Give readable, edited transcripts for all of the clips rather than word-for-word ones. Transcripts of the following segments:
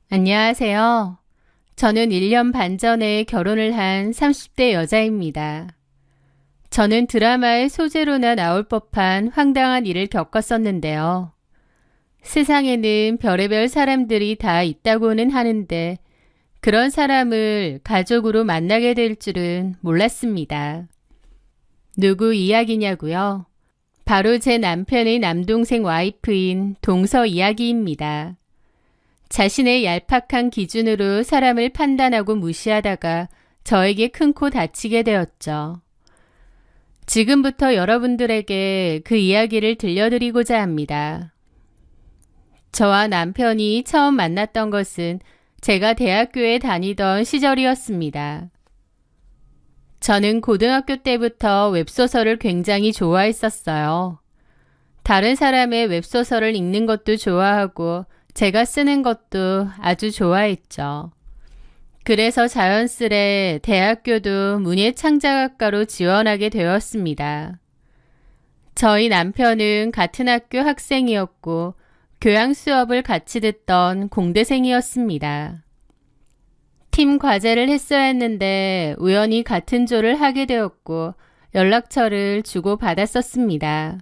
안녕하세요. 저는 1년 반 전에 결혼을 한 30대 여자입니다. 저는 드라마의 소재로나 나올 법한 황당한 일을 겪었었는데요. 세상에는 별의별 사람들이 다 있다고는 하는데 그런 사람을 가족으로 만나게 될 줄은 몰랐습니다. 누구 이야기냐고요? 바로 제 남편의 남동생 와이프인 동서 이야기입니다. 자신의 얄팍한 기준으로 사람을 판단하고 무시하다가 저에게 큰 코 다치게 되었죠. 지금부터 여러분들에게 그 이야기를 들려드리고자 합니다. 저와 남편이 처음 만났던 것은 제가 대학교에 다니던 시절이었습니다. 저는 고등학교 때부터 웹소설을 굉장히 좋아했었어요. 다른 사람의 웹소설을 읽는 것도 좋아하고 제가 쓰는 것도 아주 좋아했죠. 그래서 자연스레 대학교도 문예창작학과로 지원하게 되었습니다. 저희 남편은 같은 학교 학생이었고 교양 수업을 같이 듣던 공대생이었습니다. 팀 과제를 했어야 했는데 우연히 같은 조를 하게 되었고 연락처를 주고받았었습니다.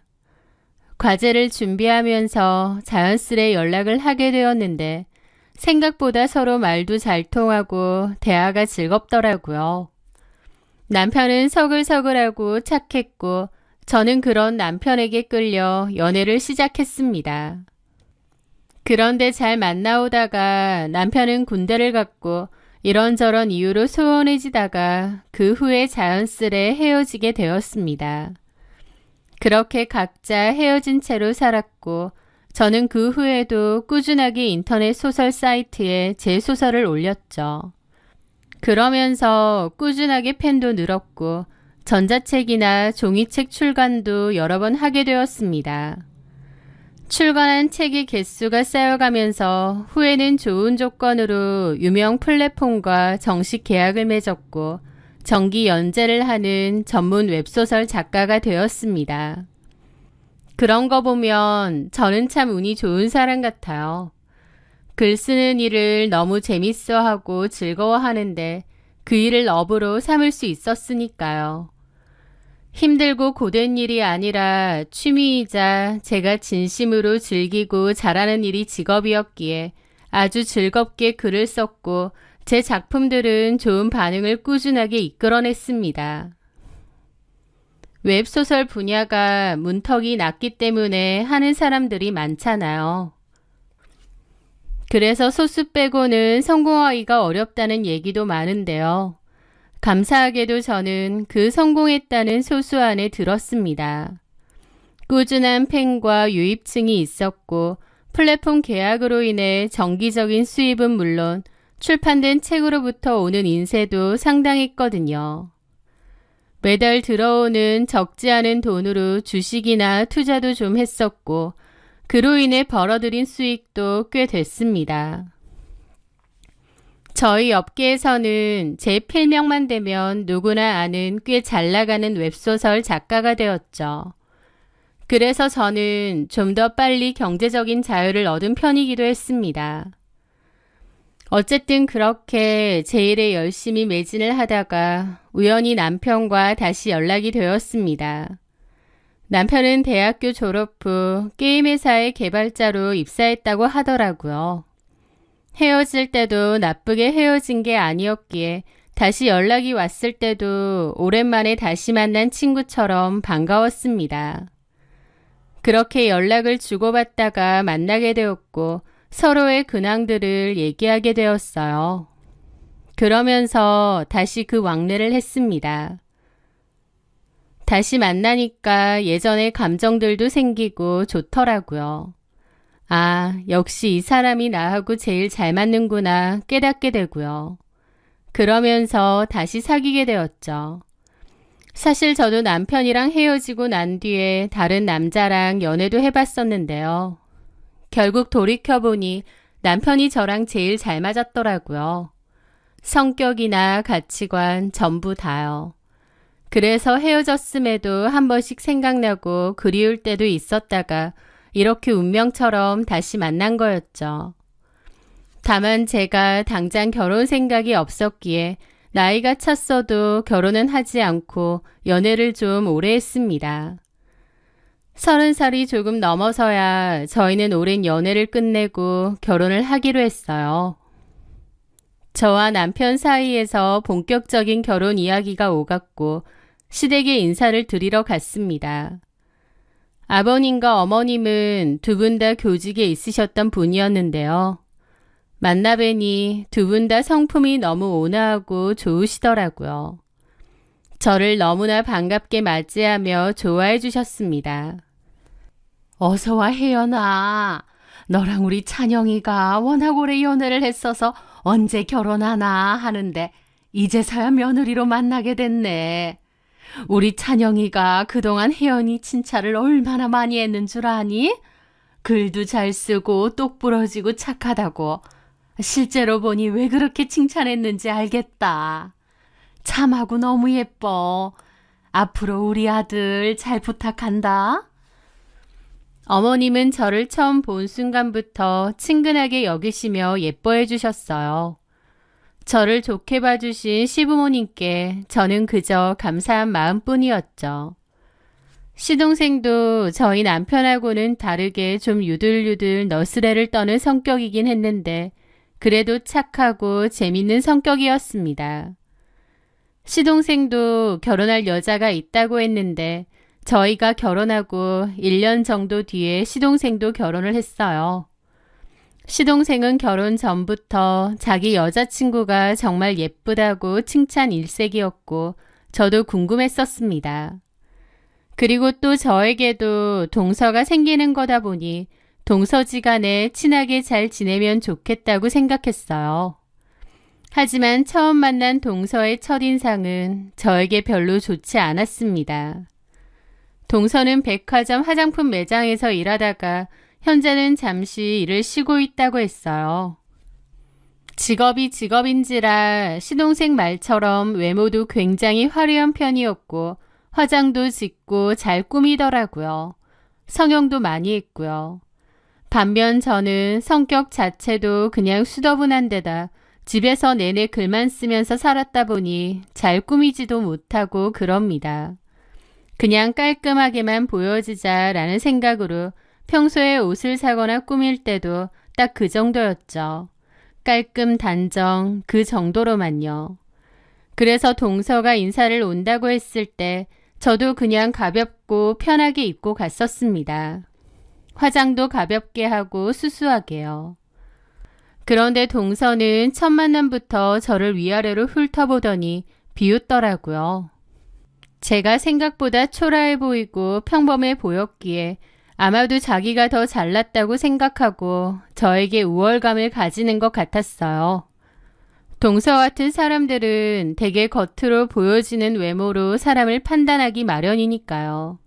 과제를 준비하면서 자연스레 연락을 하게 되었는데 생각보다 서로 말도 잘 통하고 대화가 즐겁더라고요. 남편은 서글서글하고 착했고 저는 그런 남편에게 끌려 연애를 시작했습니다. 그런데 잘 만나오다가 남편은 군대를 갔고 이런저런 이유로 소원해지다가 그 후에 자연스레 헤어지게 되었습니다. 그렇게 각자 헤어진 채로 살았고 저는 그 후에도 꾸준하게 인터넷 소설 사이트에 제 소설을 올렸죠. 그러면서 꾸준하게 팬도 늘었고 전자책이나 종이책 출간도 여러 번 하게 되었습니다. 출간한 책의 개수가 쌓여가면서 후에는 좋은 조건으로 유명 플랫폼과 정식 계약을 맺었고 정기 연재를 하는 전문 웹소설 작가가 되었습니다. 그런 거 보면 저는 참 운이 좋은 사람 같아요. 글 쓰는 일을 너무 재밌어하고 즐거워하는데 그 일을 업으로 삼을 수 있었으니까요. 힘들고 고된 일이 아니라 취미이자 제가 진심으로 즐기고 잘하는 일이 직업이었기에 아주 즐겁게 글을 썼고 제 작품들은 좋은 반응을 꾸준하게 이끌어냈습니다. 웹소설 분야가 문턱이 낮기 때문에 하는 사람들이 많잖아요. 그래서 소수 빼고는 성공하기가 어렵다는 얘기도 많은데요. 감사하게도 저는 그 성공했다는 소수 안에 들었습니다. 꾸준한 팬과 유입층이 있었고 플랫폼 계약으로 인해 정기적인 수입은 물론 출판된 책으로부터 오는 인세도 상당했거든요. 매달 들어오는 적지 않은 돈으로 주식이나 투자도 좀 했었고 그로 인해 벌어들인 수익도 꽤 됐습니다. 저희 업계에서는 제 필명만 되면 누구나 아는 꽤 잘 나가는 웹소설 작가가 되었죠. 그래서 저는 좀 더 빨리 경제적인 자유를 얻은 편이기도 했습니다. 어쨌든 그렇게 제 일에 열심히 매진을 하다가 우연히 남편과 다시 연락이 되었습니다. 남편은 대학교 졸업 후 게임 회사의 개발자로 입사했다고 하더라고요. 헤어질 때도 나쁘게 헤어진 게 아니었기에 다시 연락이 왔을 때도 오랜만에 다시 만난 친구처럼 반가웠습니다. 그렇게 연락을 주고받다가 만나게 되었고 서로의 근황들을 얘기하게 되었어요. 그러면서 다시 그 왕래를 했습니다. 다시 만나니까 예전의 감정들도 생기고 좋더라고요. 아, 역시 이 사람이 나하고 제일 잘 맞는구나 깨닫게 되고요. 그러면서 다시 사귀게 되었죠. 사실 저도 남편이랑 헤어지고 난 뒤에 다른 남자랑 연애도 해봤었는데요. 결국 돌이켜보니 남편이 저랑 제일 잘 맞았더라고요. 성격이나 가치관 전부 다요. 그래서 헤어졌음에도 한 번씩 생각나고 그리울 때도 있었다가 이렇게 운명처럼 다시 만난 거였죠. 다만 제가 당장 결혼 생각이 없었기에 나이가 찼어도 결혼은 하지 않고 연애를 좀 오래 했습니다. 30살이 조금 넘어서야 저희는 오랜 연애를 끝내고 결혼을 하기로 했어요. 저와 남편 사이에서 본격적인 결혼 이야기가 오갔고 시댁에 인사를 드리러 갔습니다. 아버님과 어머님은 두 분 다 교직에 있으셨던 분이었는데요. 만나뵈니 두 분 다 성품이 너무 온화하고 좋으시더라고요. 저를 너무나 반갑게 맞이하며 좋아해 주셨습니다. 어서와 혜연아. 너랑 우리 찬영이가 워낙 오래 연애를 했어서 언제 결혼하나 하는데 이제서야 며느리로 만나게 됐네. 우리 찬영이가 그동안 혜연이 칭찬을 얼마나 많이 했는 줄 아니? 글도 잘 쓰고 똑부러지고 착하다고. 실제로 보니 왜 그렇게 칭찬했는지 알겠다. 참하고 너무 예뻐. 앞으로 우리 아들 잘 부탁한다. 어머님은 저를 처음 본 순간부터 친근하게 여기시며 예뻐해 주셨어요. 저를 좋게 봐주신 시부모님께 저는 그저 감사한 마음뿐이었죠. 시동생도 저희 남편하고는 다르게 좀 유들유들 너스레를 떠는 성격이긴 했는데 그래도 착하고 재밌는 성격이었습니다. 시동생도 결혼할 여자가 있다고 했는데 저희가 결혼하고 1년 정도 뒤에 시동생도 결혼을 했어요. 시동생은 결혼 전부터 자기 여자친구가 정말 예쁘다고 칭찬 일색이었고 저도 궁금했었습니다. 그리고 또 저에게도 동서가 생기는 거다 보니 동서지간에 친하게 잘 지내면 좋겠다고 생각했어요. 하지만 처음 만난 동서의 첫인상은 저에게 별로 좋지 않았습니다. 동서는 백화점 화장품 매장에서 일하다가 현재는 잠시 일을 쉬고 있다고 했어요. 직업이 직업인지라 시동생 말처럼 외모도 굉장히 화려한 편이었고 화장도 짓고 잘 꾸미더라고요. 성형도 많이 했고요. 반면 저는 성격 자체도 그냥 수더분한 데다 집에서 내내 글만 쓰면서 살았다 보니 잘 꾸미지도 못하고 그럽니다. 그냥 깔끔하게만 보여지자라는 생각으로 평소에 옷을 사거나 꾸밀 때도 딱 그 정도였죠. 깔끔 단정 그 정도로만요. 그래서 동서가 인사를 온다고 했을 때 저도 그냥 가볍고 편하게 입고 갔었습니다. 화장도 가볍게 하고 수수하게요. 그런데 동서는 첫 만남부터 저를 위아래로 훑어보더니 비웃더라고요. 제가 생각보다 초라해 보이고 평범해 보였기에 아마도 자기가 더 잘났다고 생각하고 저에게 우월감을 가지는 것 같았어요. 동서 같은 사람들은 대개 겉으로 보여지는 외모로 사람을 판단하기 마련이니까요.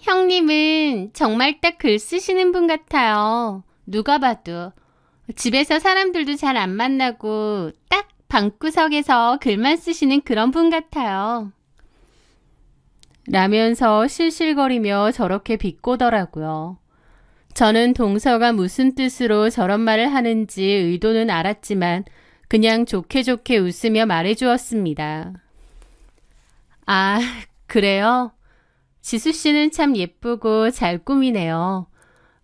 형님은 정말 딱 글 쓰시는 분 같아요. 누가 봐도. 집에서 사람들도 잘 안 만나고 딱 방구석에서 글만 쓰시는 그런 분 같아요. 라면서 실실거리며 저렇게 비꼬더라고요. 저는 동서가 무슨 뜻으로 저런 말을 하는지 의도는 알았지만 그냥 좋게 좋게 웃으며 말해주었습니다. 아, 그래요? 지수 씨는 참 예쁘고 잘 꾸미네요.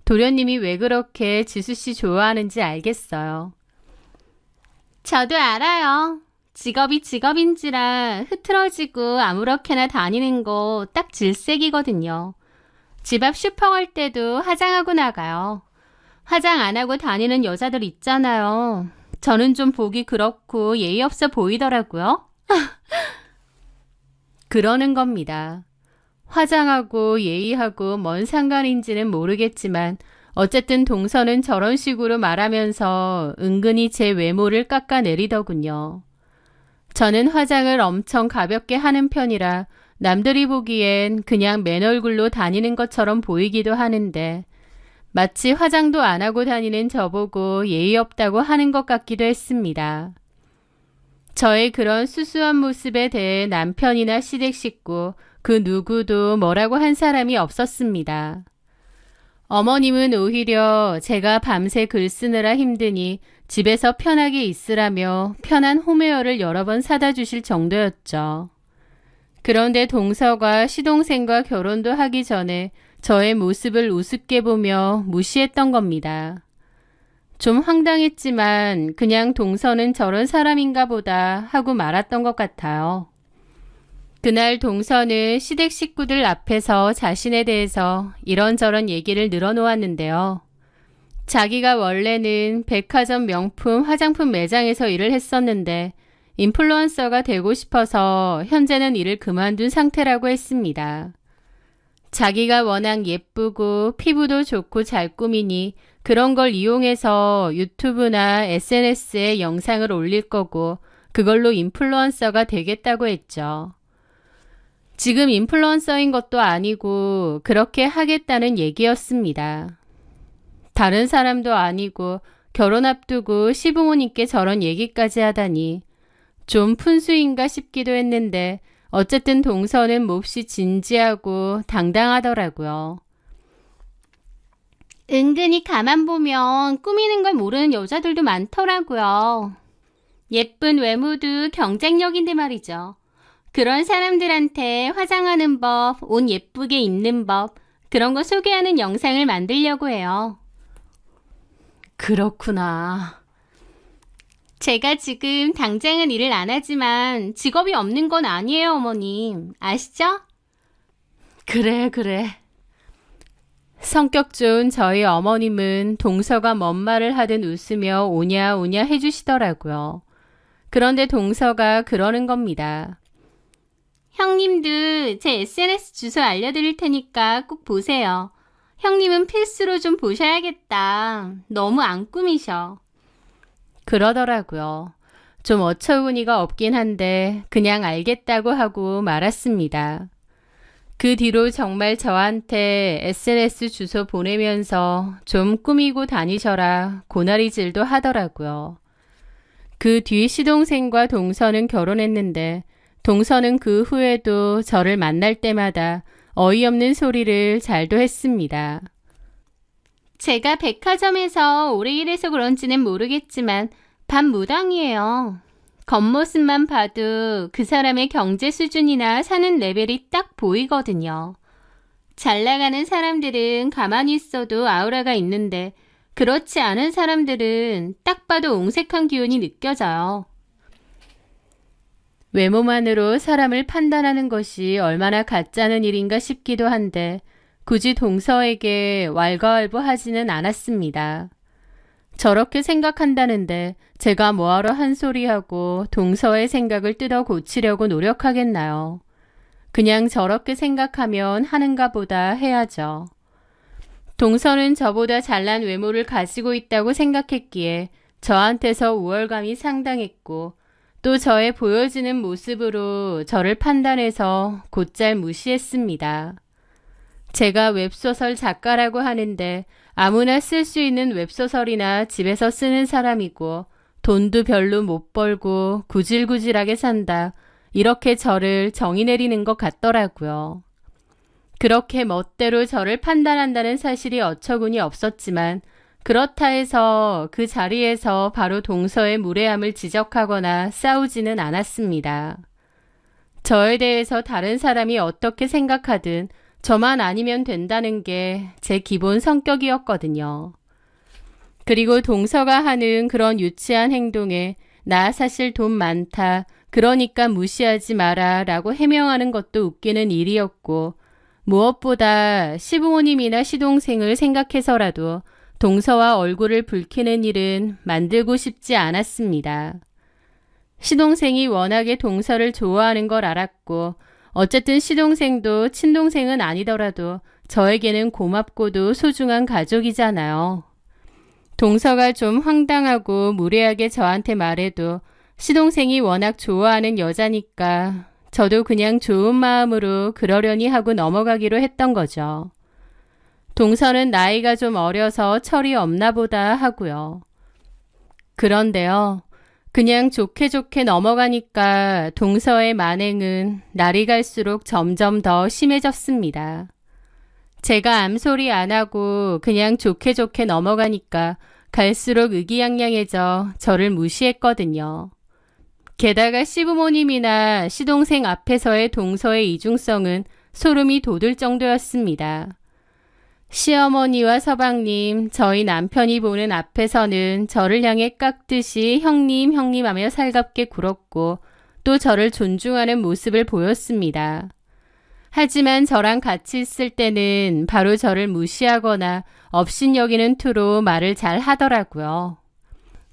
도련님이 왜 그렇게 지수 씨 좋아하는지 알겠어요. 저도 알아요. 직업이 직업인지라 흐트러지고 아무렇게나 다니는 거 딱 질색이거든요. 집 앞 슈퍼 갈 때도 화장하고 나가요. 화장 안 하고 다니는 여자들 있잖아요. 저는 좀 보기 그렇고 예의 없어 보이더라고요. 그러는 겁니다. 화장하고 예의하고 뭔 상관인지는 모르겠지만 어쨌든 동서는 저런 식으로 말하면서 은근히 제 외모를 깎아내리더군요. 저는 화장을 엄청 가볍게 하는 편이라 남들이 보기엔 그냥 맨 얼굴로 다니는 것처럼 보이기도 하는데 마치 화장도 안 하고 다니는 저보고 예의 없다고 하는 것 같기도 했습니다. 저의 그런 수수한 모습에 대해 남편이나 시댁 식구 그 누구도 뭐라고 한 사람이 없었습니다. 어머님은 오히려 제가 밤새 글 쓰느라 힘드니 집에서 편하게 있으라며 편한 홈웨어를 여러 번 사다 주실 정도였죠. 그런데 동서가 시동생과 결혼도 하기 전에 저의 모습을 우습게 보며 무시했던 겁니다. 좀 황당했지만 그냥 동서는 저런 사람인가 보다 하고 말았던 것 같아요. 그날 동서는 시댁 식구들 앞에서 자신에 대해서 이런저런 얘기를 늘어놓았는데요. 자기가 원래는 백화점 명품 화장품 매장에서 일을 했었는데 인플루언서가 되고 싶어서 현재는 일을 그만둔 상태라고 했습니다. 자기가 워낙 예쁘고 피부도 좋고 잘 꾸미니 그런 걸 이용해서 유튜브나 SNS에 영상을 올릴 거고 그걸로 인플루언서가 되겠다고 했죠. 지금 인플루언서인 것도 아니고 그렇게 하겠다는 얘기였습니다. 다른 사람도 아니고 결혼 앞두고 시부모님께 저런 얘기까지 하다니 좀 푼수인가 싶기도 했는데 어쨌든 동서는 몹시 진지하고 당당하더라고요. 은근히 가만 보면 꾸미는 걸 모르는 여자들도 많더라고요. 예쁜 외모도 경쟁력인데 말이죠. 그런 사람들한테 화장하는 법, 옷 예쁘게 입는 법, 그런 거 소개하는 영상을 만들려고 해요. 그렇구나. 제가 지금 당장은 일을 안 하지만 직업이 없는 건 아니에요, 어머님. 아시죠? 그래. 성격 좋은 저희 어머님은 동서가 뭔 말을 하든 웃으며 오냐 해주시더라고요. 그런데 동서가 그러는 겁니다. 형님도 제 SNS 주소 알려드릴 테니까 꼭 보세요. 형님은 필수로 좀 보셔야겠다. 너무 안 꾸미셔. 그러더라고요. 좀 어처구니가 없긴 한데 그냥 알겠다고 하고 말았습니다. 그 뒤로 정말 저한테 SNS 주소 보내면서 좀 꾸미고 다니셔라 고나리질도 하더라고요. 그 뒤 시동생과 동서는 결혼했는데 동서는 그 후에도 저를 만날 때마다 어이없는 소리를 잘도 했습니다. 제가 백화점에서 오래 일해서 그런지는 모르겠지만 반무당이에요. 겉모습만 봐도 그 사람의 경제 수준이나 사는 레벨이 딱 보이거든요. 잘 나가는 사람들은 가만히 있어도 아우라가 있는데 그렇지 않은 사람들은 딱 봐도 옹색한 기운이 느껴져요. 외모만으로 사람을 판단하는 것이 얼마나 가짜는 일인가 싶기도 한데 굳이 동서에게 왈가왈부하지는 않았습니다. 저렇게 생각한다는데 제가 뭐하러 한 소리하고 동서의 생각을 뜯어 고치려고 노력하겠나요? 그냥 저렇게 생각하면 하는가 보다 해야죠. 동서는 저보다 잘난 외모를 가지고 있다고 생각했기에 저한테서 우월감이 상당했고 또 저의 보여지는 모습으로 저를 판단해서 곧잘 무시했습니다. 제가 웹소설 작가라고 하는데 아무나 쓸 수 있는 웹소설이나 집에서 쓰는 사람이고 돈도 별로 못 벌고 구질구질하게 산다. 이렇게 저를 정의 내리는 것 같더라고요. 그렇게 멋대로 저를 판단한다는 사실이 어처구니 없었지만 그렇다 해서 그 자리에서 바로 동서의 무례함을 지적하거나 싸우지는 않았습니다. 저에 대해서 다른 사람이 어떻게 생각하든 저만 아니면 된다는 게 제 기본 성격이었거든요. 그리고 동서가 하는 그런 유치한 행동에 나 사실 돈 많다, 그러니까 무시하지 마라 라고 해명하는 것도 웃기는 일이었고 무엇보다 시부모님이나 시동생을 생각해서라도 동서와 얼굴을 붉히는 일은 만들고 싶지 않았습니다. 시동생이 워낙에 동서를 좋아하는 걸 알았고 어쨌든 시동생도 친동생은 아니더라도 저에게는 고맙고도 소중한 가족이잖아요. 동서가 좀 황당하고 무례하게 저한테 말해도 시동생이 워낙 좋아하는 여자니까 저도 그냥 좋은 마음으로 그러려니 하고 넘어가기로 했던 거죠. 동서는 나이가 좀 어려서 철이 없나 보다 하고요. 그런데요. 그냥 좋게 넘어가니까 동서의 만행은 날이 갈수록 점점 더 심해졌습니다. 제가 암소리 안 하고 그냥 좋게 좋게 넘어가니까 갈수록 의기양양해져 저를 무시했거든요. 게다가 시부모님이나 시동생 앞에서의 동서의 이중성은 소름이 돋을 정도였습니다. 시어머니와 서방님, 저희 남편이 보는 앞에서는 저를 향해 깍듯이 형님, 형님 하며 살갑게 굴었고 또 저를 존중하는 모습을 보였습니다. 하지만 저랑 같이 있을 때는 바로 저를 무시하거나 업신여기는 투로 말을 잘 하더라고요.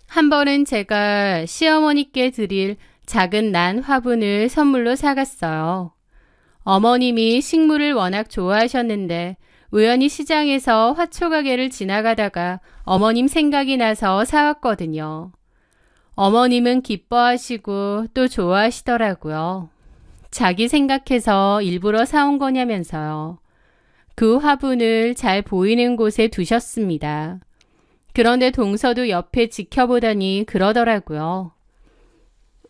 한 번은 제가 시어머니께 드릴 작은 난 화분을 선물로 사갔어요. 어머님이 식물을 워낙 좋아하셨는데 우연히 시장에서 화초가게를 지나가다가 어머님 생각이 나서 사왔거든요. 어머님은 기뻐하시고 또 좋아하시더라고요. 자기 생각해서 일부러 사온 거냐면서요. 그 화분을 잘 보이는 곳에 두셨습니다. 그런데 동서도 옆에 지켜보더니 그러더라고요.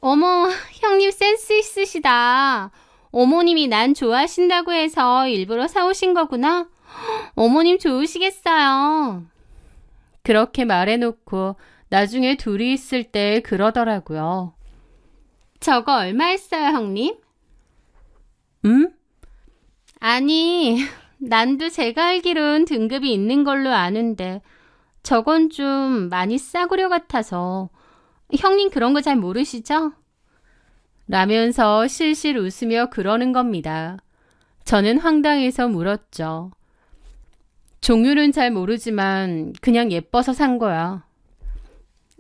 어머, 형님 센스 있으시다. 어머님이 난 좋아하신다고 해서 일부러 사오신 거구나. 어머님 좋으시겠어요. 그렇게 말해놓고 나중에 둘이 있을 때 그러더라고요. 저거 얼마 했어요, 형님? 아니, 난도 제가 알기론 등급이 있는 걸로 아는데 저건 좀 많이 싸구려 같아서. 형님 그런 거 잘 모르시죠? 라면서 실실 웃으며 그러는 겁니다. 저는 황당해서 물었죠. 종류는 잘 모르지만 그냥 예뻐서 산 거야.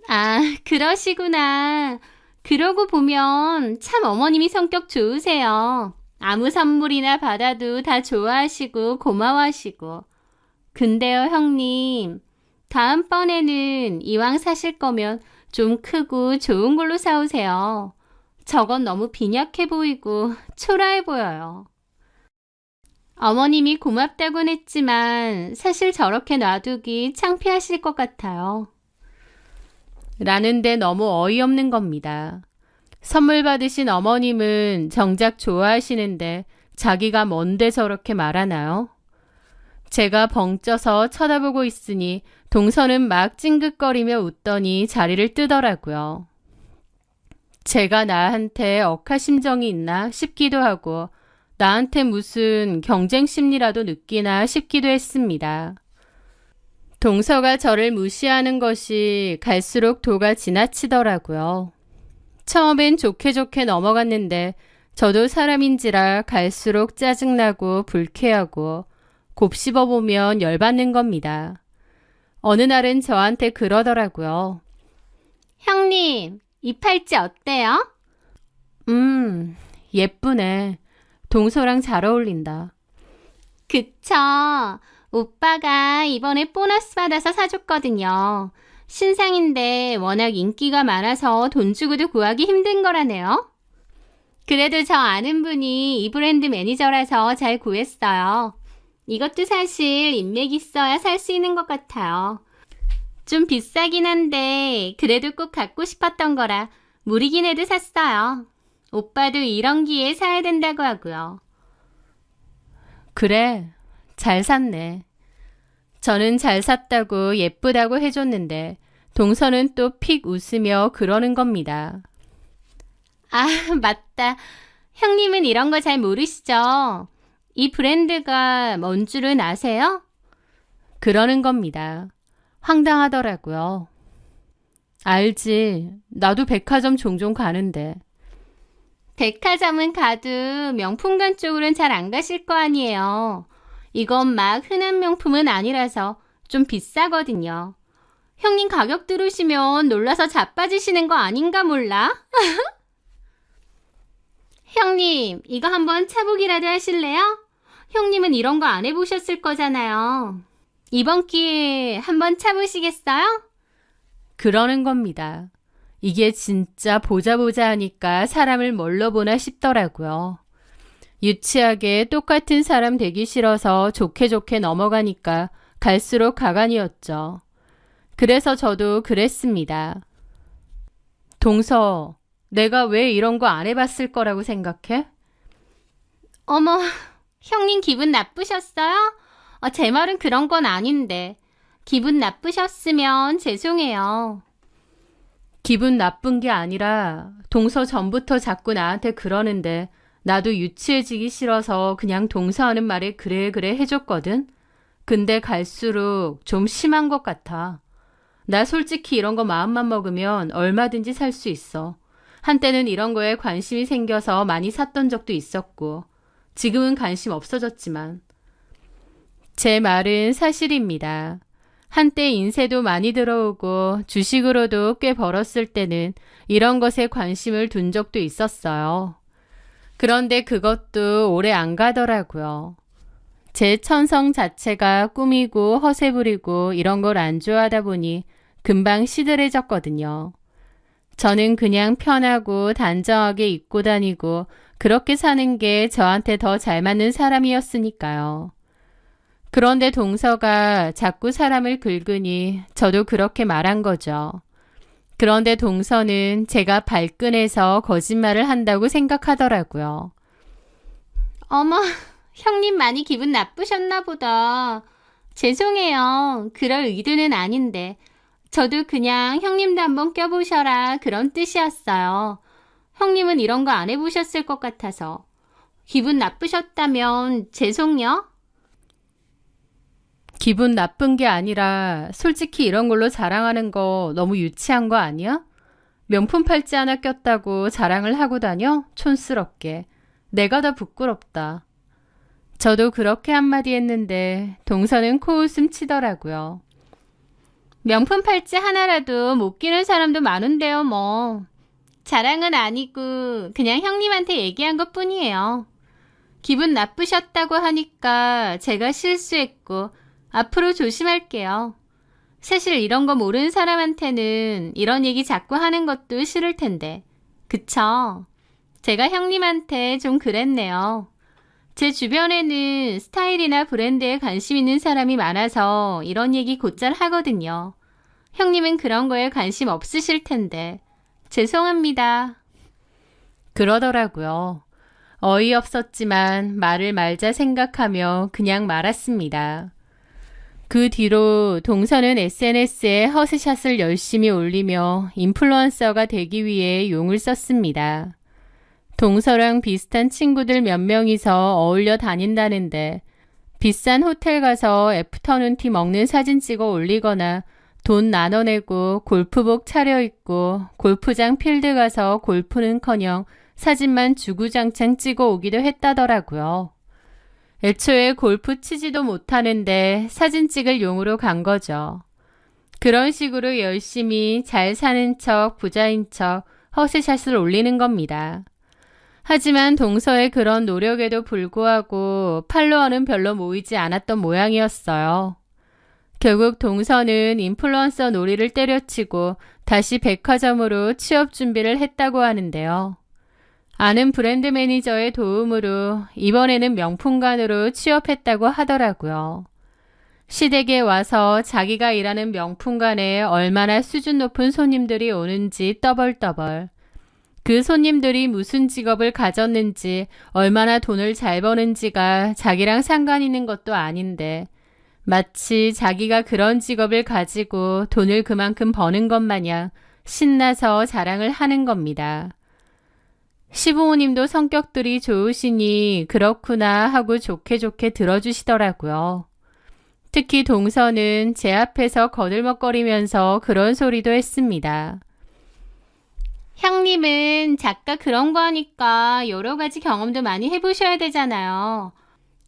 아, 그러시구나. 그러고 보면 참 어머님이 성격 좋으세요. 아무 선물이나 받아도 다 좋아하시고 고마워하시고. 근데요, 형님. 다음번에는 이왕 사실 거면 좀 크고 좋은 걸로 사오세요. 저건 너무 빈약해 보이고 초라해 보여요. 어머님이 고맙다곤 했지만 사실 저렇게 놔두기 창피하실 것 같아요. 라는데 너무 어이없는 겁니다. 선물 받으신 어머님은 정작 좋아하시는데 자기가 뭔데 저렇게 말하나요? 제가 벙쪄서 쳐다보고 있으니 동서는 막 찡긋거리며 웃더니 자리를 뜨더라고요. 제가 나한테 억하심정이 있나 싶기도 하고 나한테 무슨 경쟁 심리라도 느끼나 싶기도 했습니다. 동서가 저를 무시하는 것이 갈수록 도가 지나치더라고요. 처음엔 좋게 좋게 넘어갔는데 저도 사람인지라 갈수록 짜증나고 불쾌하고 곱씹어보면 열받는 겁니다. 어느 날은 저한테 그러더라고요. 형님, 이 팔찌 어때요? 예쁘네. 동서랑 잘 어울린다. 그쵸. 오빠가 이번에 보너스 받아서 사줬거든요. 신상인데 워낙 인기가 많아서 돈 주고도 구하기 힘든 거라네요. 그래도 저 아는 분이 이 브랜드 매니저라서 잘 구했어요. 이것도 사실 인맥 있어야 살 수 있는 것 같아요. 좀 비싸긴 한데 그래도 꼭 갖고 싶었던 거라 무리긴 해도 샀어요. 오빠도 이런 기회에 사야 된다고 하고요. 그래, 잘 샀네. 저는 잘 샀다고 예쁘다고 해줬는데 동서는 또 픽 웃으며 그러는 겁니다. 아, 맞다. 형님은 이런 거 잘 모르시죠? 이 브랜드가 뭔 줄은 아세요? 그러는 겁니다. 황당하더라고요. 알지. 나도 백화점 종종 가는데. 백화점은 가도 명품관 쪽으로는 잘 안 가실 거 아니에요. 이건 막 흔한 명품은 아니라서 좀 비싸거든요. 형님 가격 들으시면 놀라서 자빠지시는 거 아닌가 몰라? 형님, 이거 한번 차보기라도 하실래요? 형님은 이런 거 안 해보셨을 거잖아요. 이번 기회에 한번 차보시겠어요? 그러는 겁니다. 이게 진짜 보자 하니까 사람을 뭘로 보나 싶더라고요. 유치하게 똑같은 사람 되기 싫어서 좋게 넘어가니까 갈수록 가관이었죠. 그래서 저도 그랬습니다. 동서, 내가 왜 이런 거 안 해봤을 거라고 생각해? 어머, 형님 기분 나쁘셨어요? 제 말은 그런 건 아닌데. 기분 나쁘셨으면 죄송해요. 기분 나쁜 게 아니라 동서 전부터 자꾸 나한테 그러는데 나도 유치해지기 싫어서 그냥 동서하는 말에 그래 그래 해줬거든. 근데 갈수록 좀 심한 것 같아. 나 솔직히 이런 거 마음만 먹으면 얼마든지 살 수 있어. 한때는 이런 거에 관심이 생겨서 많이 샀던 적도 있었고 지금은 관심 없어졌지만 제 말은 사실입니다. 한때 인쇄도 많이 들어오고 주식으로도 꽤 벌었을 때는 이런 것에 관심을 둔 적도 있었어요. 그런데 그것도 오래 안 가더라고요. 제 천성 자체가 꾸미고 허세 부리고 이런 걸 안 좋아하다 보니 금방 시들해졌거든요. 저는 그냥 편하고 단정하게 입고 다니고 그렇게 사는 게 저한테 더 잘 맞는 사람이었으니까요. 그런데 동서가 자꾸 사람을 긁으니 저도 그렇게 말한 거죠. 그런데 동서는 제가 발끈해서 거짓말을 한다고 생각하더라고요. 어머, 형님 많이 기분 나쁘셨나 보다. 죄송해요. 그럴 의도는 아닌데. 저도 그냥 형님도 한번 껴보셔라 그런 뜻이었어요. 형님은 이런 거 안 해보셨을 것 같아서. 기분 나쁘셨다면 죄송요? 기분 나쁜 게 아니라 솔직히 이런 걸로 자랑하는 거 너무 유치한 거 아니야? 명품 팔찌 하나 꼈다고 자랑을 하고 다녀? 촌스럽게. 내가 다 부끄럽다. 저도 그렇게 한마디 했는데 동서는 코웃음 치더라고요. 명품 팔찌 하나라도 못 끼는 사람도 많은데요, 뭐. 자랑은 아니고 그냥 형님한테 얘기한 것 뿐이에요. 기분 나쁘셨다고 하니까 제가 실수했고 앞으로 조심할게요. 사실 이런 거 모르는 사람한테는 이런 얘기 자꾸 하는 것도 싫을 텐데. 그쵸? 제가 형님한테 좀 그랬네요. 제 주변에는 스타일이나 브랜드에 관심 있는 사람이 많아서 이런 얘기 곧잘 하거든요. 형님은 그런 거에 관심 없으실 텐데. 죄송합니다. 그러더라고요. 어이없었지만 말을 말자 생각하며 그냥 말았습니다. 그 뒤로 동서는 SNS에 허스샷을 열심히 올리며 인플루언서가 되기 위해 용을 썼습니다. 동서랑 비슷한 친구들 몇 명이서 어울려 다닌다는데 비싼 호텔 가서 애프터눈티 먹는 사진 찍어 올리거나 돈 나눠내고 골프복 차려입고 골프장 필드 가서 골프는커녕 사진만 주구장창 찍어 오기도 했다더라고요. 애초에 골프 치지도 못하는데 사진 찍을 용으로 간 거죠. 그런 식으로 열심히 잘 사는 척, 부자인 척 허스샷을 올리는 겁니다. 하지만 동서의 그런 노력에도 불구하고 팔로워는 별로 모이지 않았던 모양이었어요. 결국 동서는 인플루언서 놀이를 때려치고 다시 백화점으로 취업 준비를 했다고 하는데요. 아는 브랜드 매니저의 도움으로 이번에는 명품관으로 취업했다고 하더라고요. 시댁에 와서 자기가 일하는 명품관에 얼마나 수준 높은 손님들이 오는지 떠벌떠벌. 그 손님들이 무슨 직업을 가졌는지 얼마나 돈을 잘 버는지가 자기랑 상관 있는 것도 아닌데 마치 자기가 그런 직업을 가지고 돈을 그만큼 버는 것 마냥 신나서 자랑을 하는 겁니다. 시부모님도 성격들이 좋으시니 그렇구나 하고 좋게 들어주시더라고요. 특히 동서는 제 앞에서 거들먹거리면서 그런 소리도 했습니다. 형님은 작가 그런 거 하니까 여러 가지 경험도 많이 해보셔야 되잖아요.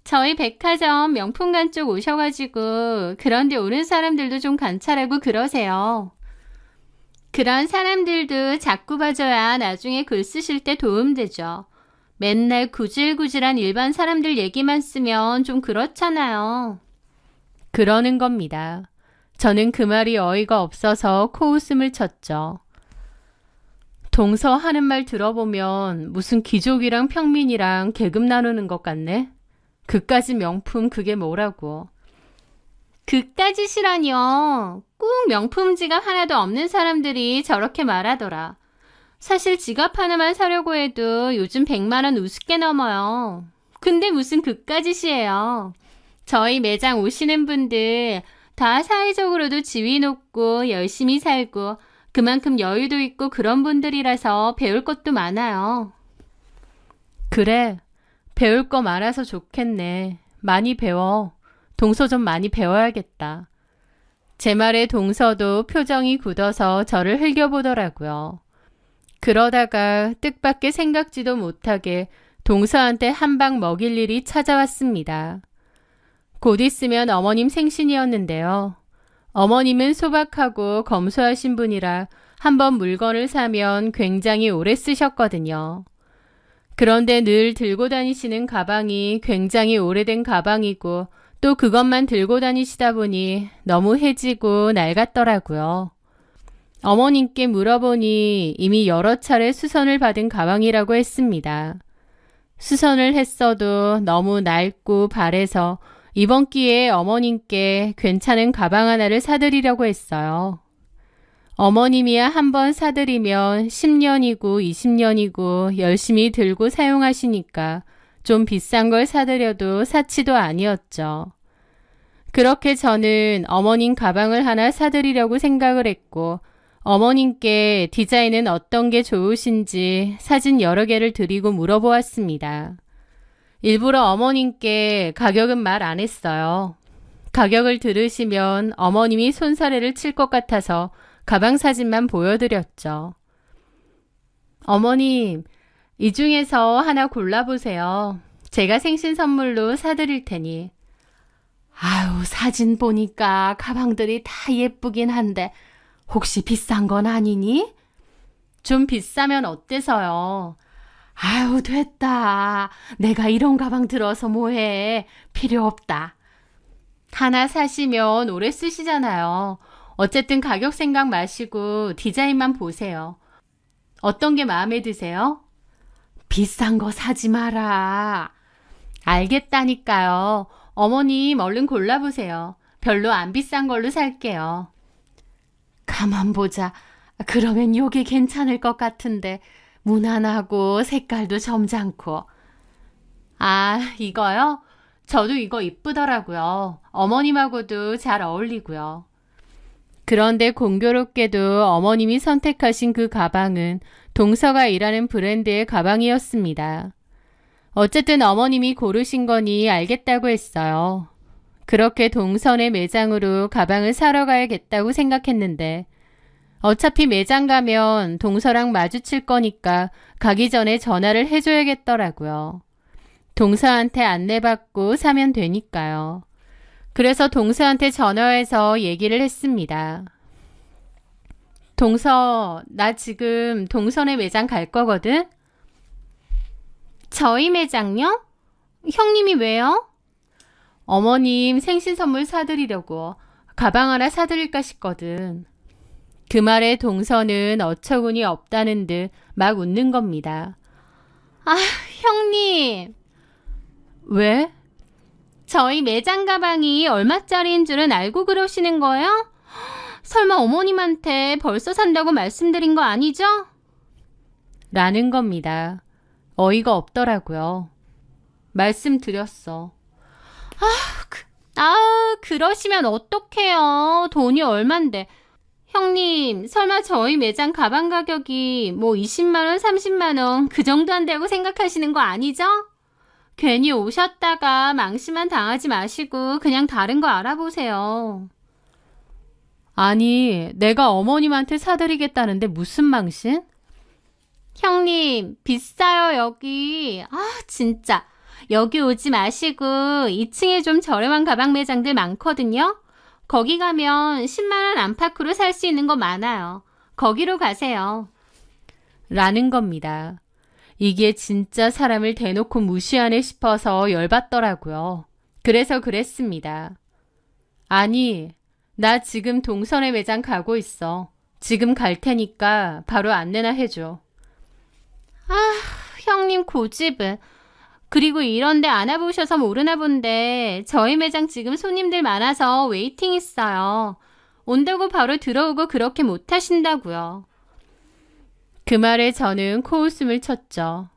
저희 백화점 명품관 쪽 오셔가지고 그런데 오는 사람들도 좀 관찰하고 그러세요. 그런 사람들도 자꾸 봐줘야 나중에 글 쓰실 때 도움되죠. 맨날 구질구질한 일반 사람들 얘기만 쓰면 좀 그렇잖아요. 그러는 겁니다. 저는 그 말이 어이가 없어서 코웃음을 쳤죠. 동서 하는 말 들어보면 무슨 귀족이랑 평민이랑 계급 나누는 것 같네. 그까지 명품 그게 뭐라고. 그까짓이라뇨. 꼭 명품 지갑 하나도 없는 사람들이 저렇게 말하더라. 사실 지갑 하나만 사려고 해도 요즘 100만 원 우습게 넘어요. 근데 무슨 그까짓이에요. 저희 매장 오시는 분들 다 사회적으로도 지위 높고 열심히 살고 그만큼 여유도 있고 그런 분들이라서 배울 것도 많아요. 그래, 배울 거 많아서 좋겠네. 많이 배워. 동서 좀 많이 배워야겠다. 제 말에 동서도 표정이 굳어서 저를 흘겨보더라고요. 그러다가 뜻밖의 생각지도 못하게 동서한테 한 방 먹일 일이 찾아왔습니다. 곧 있으면 어머님 생신이었는데요. 어머님은 소박하고 검소하신 분이라 한번 물건을 사면 굉장히 오래 쓰셨거든요. 그런데 늘 들고 다니시는 가방이 굉장히 오래된 가방이고 또 그것만 들고 다니시다 보니 너무 해지고 낡았더라고요. 어머님께 물어보니 이미 여러 차례 수선을 받은 가방이라고 했습니다. 수선을 했어도 너무 낡고 발해서 이번 기회에 어머님께 괜찮은 가방 하나를 사드리려고 했어요. 어머님이야 한번 사드리면 10년이고 20년이고 열심히 들고 사용하시니까 좀 비싼 걸 사드려도 사치도 아니었죠. 그렇게 저는 어머님 가방을 하나 사드리려고 생각을 했고 어머님께 디자인은 어떤 게 좋으신지 사진 여러 개를 드리고 물어보았습니다. 일부러 어머님께 가격은 말 안 했어요. 가격을 들으시면 어머님이 손사래를 칠 것 같아서 가방 사진만 보여드렸죠. 어머님, 이 중에서 하나 골라보세요. 제가 생신 선물로 사드릴 테니. 아유, 사진 보니까 가방들이 다 예쁘긴 한데 혹시 비싼 건 아니니? 좀 비싸면 어때서요? 아유, 됐다. 내가 이런 가방 들어서 뭐해. 필요 없다. 하나 사시면 오래 쓰시잖아요. 어쨌든 가격 생각 마시고 디자인만 보세요. 어떤 게 마음에 드세요? 비싼 거 사지 마라. 알겠다니까요. 어머님 얼른 골라보세요. 별로 안 비싼 걸로 살게요. 가만 보자. 그러면 요게 괜찮을 것 같은데 무난하고 색깔도 점잖고. 아, 이거요? 저도 이거 이쁘더라고요. 어머님하고도 잘 어울리고요. 그런데 공교롭게도 어머님이 선택하신 그 가방은 동서가 일하는 브랜드의 가방이었습니다. 어쨌든 어머님이 고르신 거니 알겠다고 했어요. 그렇게 동선의 매장으로 가방을 사러 가야겠다고 생각했는데 어차피 매장 가면 동서랑 마주칠 거니까 가기 전에 전화를 해줘야겠더라고요. 동서한테 안내받고 사면 되니까요. 그래서 동서한테 전화해서 얘기를 했습니다. 동서, 나 지금 동선의 매장 갈 거거든? 저희 매장요? 형님이 왜요? 어머님 생신 선물 사드리려고 가방 하나 사드릴까 싶거든. 그 말에 동서는 어처구니 없다는 듯 막 웃는 겁니다. 아, 형님. 왜? 저희 매장 가방이 얼마짜리인 줄은 알고 그러시는 거예요? 설마 어머님한테 벌써 산다고 말씀드린 거 아니죠? 라는 겁니다. 어이가 없더라고요. 말씀드렸어. 그러시면 어떡해요. 돈이 얼만데. 형님, 설마 저희 매장 가방 가격이 뭐 20만 원, 30만 원 그 정도 한다고 생각하시는 거 아니죠? 괜히 오셨다가 망신만 당하지 마시고 그냥 다른 거 알아보세요. 아니, 내가 어머님한테 사드리겠다는데 무슨 망신? 형님, 비싸요, 여기. 진짜. 여기 오지 마시고 2층에 좀 저렴한 가방 매장들 많거든요. 거기 가면 10만 원 안팎으로 살 수 있는 거 많아요. 거기로 가세요. 라는 겁니다. 이게 진짜 사람을 대놓고 무시하네 싶어서 열받더라고요. 그래서 그랬습니다. 아니, 나 지금 동선의 매장 가고 있어. 지금 갈 테니까 바로 안내나 해줘. 형님 고집은. 그리고 이런데 안 와보셔서 모르나 본데 저희 매장 지금 손님들 많아서 웨이팅 있어요. 온다고 바로 들어오고 그렇게 못 하신다고요. 그 말에 저는 코웃음을 쳤죠.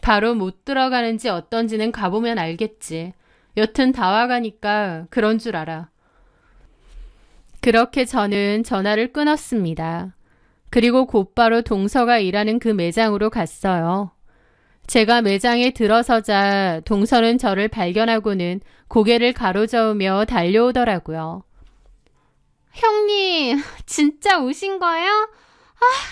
바로 못 들어가는지 어떤지는 가보면 알겠지. 여튼 다 와가니까 그런 줄 알아. 그렇게 저는 전화를 끊었습니다. 그리고 곧바로 동서가 일하는 그 매장으로 갔어요. 제가 매장에 들어서자 동서는 저를 발견하고는 고개를 가로저으며 달려오더라고요. 형님, 진짜 오신 거예요?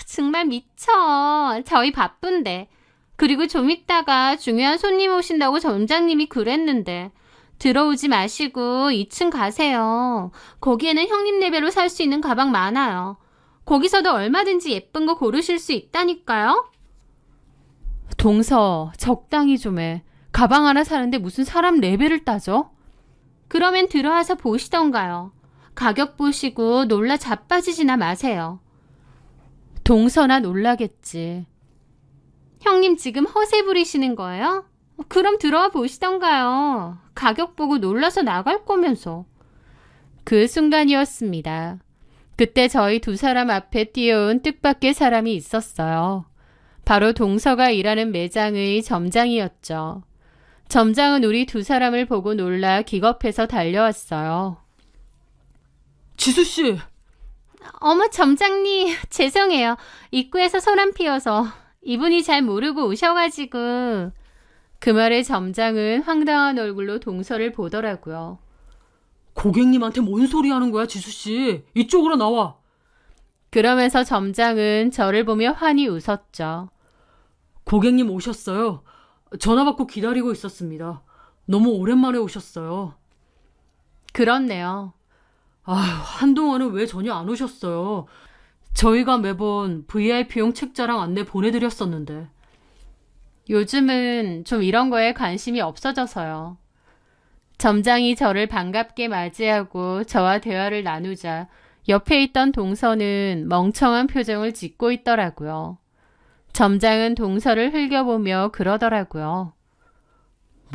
정말 미쳐. 저희 바쁜데. 그리고 좀 이따가 중요한 손님 오신다고 점장님이 그랬는데. 들어오지 마시고 2층 가세요. 거기에는 형님 레벨로 살 수 있는 가방 많아요. 거기서도 얼마든지 예쁜 거 고르실 수 있다니까요. 동서, 적당히 좀 해. 가방 하나 사는데 무슨 사람 레벨을 따져? 그러면 들어와서 보시던가요. 가격 보시고 놀라 자빠지지나 마세요. 동서나 놀라겠지. 형님 지금 허세 부리시는 거예요? 그럼 들어와 보시던가요. 가격 보고 놀라서 나갈 거면서. 그 순간이었습니다. 그때 저희 두 사람 앞에 뛰어온 뜻밖의 사람이 있었어요. 바로 동서가 일하는 매장의 점장이었죠. 점장은 우리 두 사람을 보고 놀라 기겁해서 달려왔어요. 지수씨! 어머 점장님 죄송해요. 입구에서 소란 피워서 이분이 잘 모르고 오셔가지고. 그 말에 점장은 황당한 얼굴로 동서를 보더라고요. 고객님한테 뭔 소리 하는 거야, 지수씨? 이쪽으로 나와! 그러면서 점장은 저를 보며 환히 웃었죠. 고객님 오셨어요. 전화 받고 기다리고 있었습니다. 너무 오랜만에 오셨어요. 그렇네요. 한동안은 왜 전혀 안 오셨어요? 저희가 매번 VIP용 책자랑 안내 보내드렸었는데. 요즘은 좀 이런 거에 관심이 없어져서요. 점장이 저를 반갑게 맞이하고 저와 대화를 나누자 옆에 있던 동서는 멍청한 표정을 짓고 있더라고요. 점장은 동서를 흘겨보며 그러더라고요.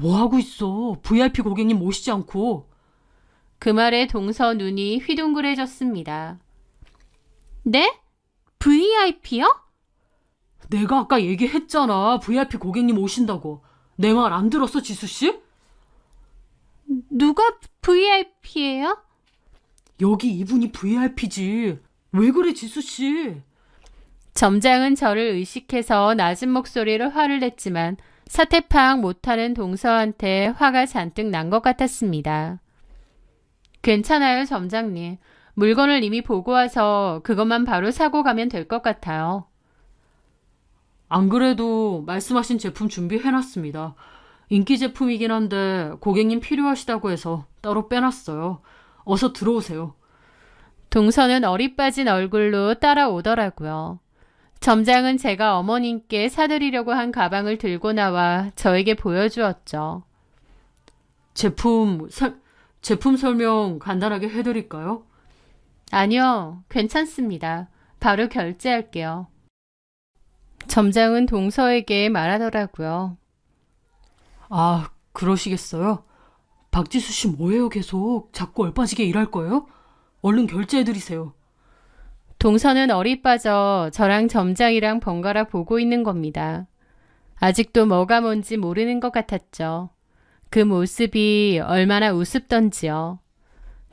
뭐 하고 있어? VIP 고객님 모시지 않고. 그 말에 동서 눈이 휘둥그레졌습니다. 네? VIP요? 내가 아까 얘기했잖아. VIP 고객님 오신다고. 내 말 안 들었어, 지수씨? 누가 VIP예요? 여기 이분이 VIP지. 왜 그래, 지수씨? 점장은 저를 의식해서 낮은 목소리로 화를 냈지만 사태 파악 못하는 동서한테 화가 잔뜩 난 것 같았습니다. 괜찮아요, 점장님. 물건을 이미 보고 와서 그것만 바로 사고 가면 될 것 같아요. 안 그래도 말씀하신 제품 준비해놨습니다. 인기 제품이긴 한데 고객님 필요하시다고 해서 따로 빼놨어요. 어서 들어오세요. 동서는 어리 빠진 얼굴로 따라오더라고요. 점장은 제가 어머님께 사드리려고 한 가방을 들고 나와 저에게 보여주었죠. 제품 설명 간단하게 해드릴까요? 아니요, 괜찮습니다. 바로 결제할게요. 점장은 동서에게 말하더라고요. 그러시겠어요? 박지수 씨 뭐예요 계속? 자꾸 얼빠지게 일할 거예요? 얼른 결제해드리세요. 동서는 어리 빠져 저랑 점장이랑 번갈아 보고 있는 겁니다. 아직도 뭐가 뭔지 모르는 것 같았죠. 그 모습이 얼마나 우습던지요.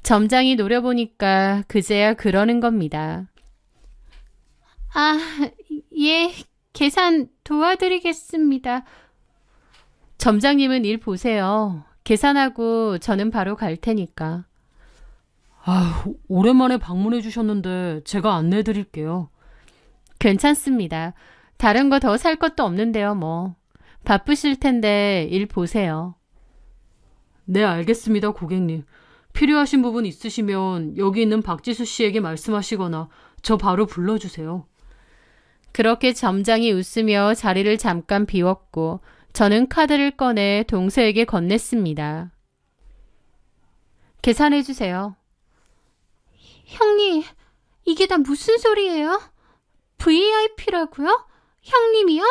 점장이 노려보니까 그제야 그러는 겁니다. 예, 계산 도와드리겠습니다. 점장님은 일 보세요. 계산하고 저는 바로 갈 테니까. 오랜만에 방문해 주셨는데 제가 안내해 드릴게요. 괜찮습니다. 다른 거 더 살 것도 없는데요, 뭐. 바쁘실 텐데 일 보세요. 네, 알겠습니다, 고객님. 필요하신 부분 있으시면 여기 있는 박지수 씨에게 말씀하시거나 저 바로 불러주세요. 그렇게 점장이 웃으며 자리를 잠깐 비웠고 저는 카드를 꺼내 동서에게 건넸습니다. 계산해 주세요. 형님, 이게 다 무슨 소리예요? VIP라고요? 형님이요?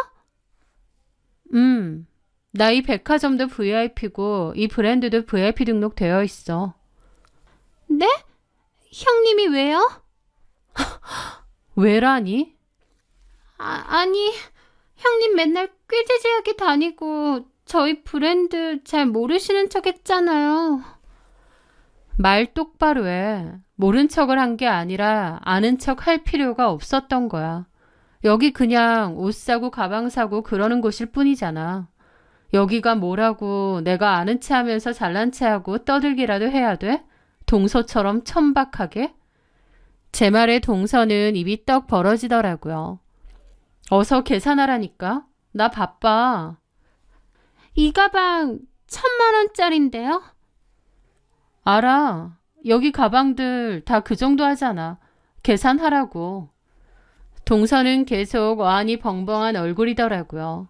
나 이 백화점도 VIP고 이 브랜드도 VIP 등록되어 있어. 네? 형님이 왜요? 왜라니? 아니, 형님 맨날 꾀지지하게 다니고 저희 브랜드 잘 모르시는 척 했잖아요. 말 똑바로 해. 모른 척을 한 게 아니라 아는 척 할 필요가 없었던 거야. 여기 그냥 옷 사고 가방 사고 그러는 곳일 뿐이잖아. 여기가 뭐라고 내가 아는 체 하면서 잘난 체 하고 떠들기라도 해야 돼? 동서처럼 천박하게? 제 말에 동서는 입이 떡 벌어지더라고요. 어서 계산하라니까. 나 바빠. 이 가방 1,000만 원짜린데요? 알아. 여기 가방들 다 그 정도 하잖아. 계산하라고. 동서는 계속 어안이 벙벙한 얼굴이더라고요.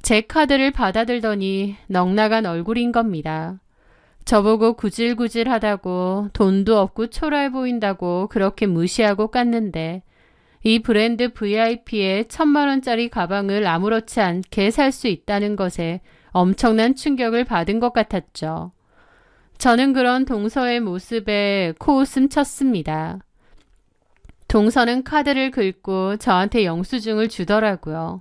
제 카드를 받아들더니 넉나간 얼굴인 겁니다. 저보고 구질구질하다고 돈도 없고 초라해 보인다고 그렇게 무시하고 깠는데 이 브랜드 VIP의 1,000만 원짜리 가방을 아무렇지 않게 살 수 있다는 것에 엄청난 충격을 받은 것 같았죠. 저는 그런 동서의 모습에 코웃음 쳤습니다. 동서는 카드를 긁고 저한테 영수증을 주더라고요.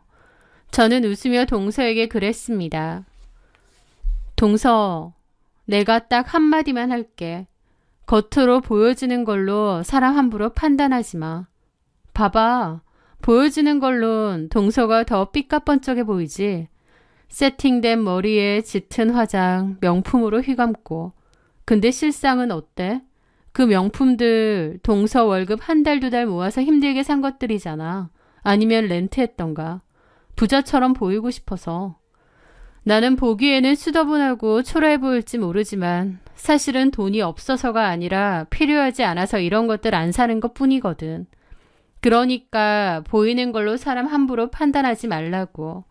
저는 웃으며 동서에게 그랬습니다. 동서, 내가 딱 한마디만 할게. 겉으로 보여지는 걸로 사람 함부로 판단하지 마. 봐봐. 보여지는 걸론 동서가 더 삐까뻔쩍해 보이지. 세팅된 머리에 짙은 화장, 명품으로 휘감고. 근데 실상은 어때? 그 명품들 동서 월급 한 달 두 달 모아서 힘들게 산 것들이잖아. 아니면 렌트했던가. 부자처럼 보이고 싶어서. 나는 보기에는 수더분하고 초라해 보일지 모르지만 사실은 돈이 없어서가 아니라 필요하지 않아서 이런 것들 안 사는 것 뿐이거든. 그러니까 보이는 걸로 사람 함부로 판단하지 말라고.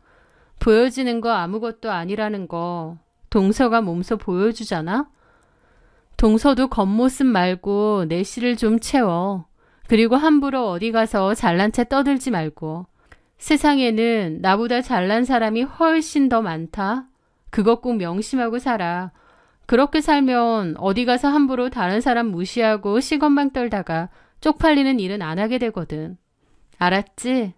보여지는 거 아무것도 아니라는 거 동서가 몸소 보여주잖아? 동서도 겉모습 말고 내실을 좀 채워. 그리고 함부로 어디 가서 잘난 체 떠들지 말고. 세상에는 나보다 잘난 사람이 훨씬 더 많다. 그것 꼭 명심하고 살아. 그렇게 살면 어디 가서 함부로 다른 사람 무시하고 시건방 떨다가 쪽팔리는 일은 안 하게 되거든. 알았지?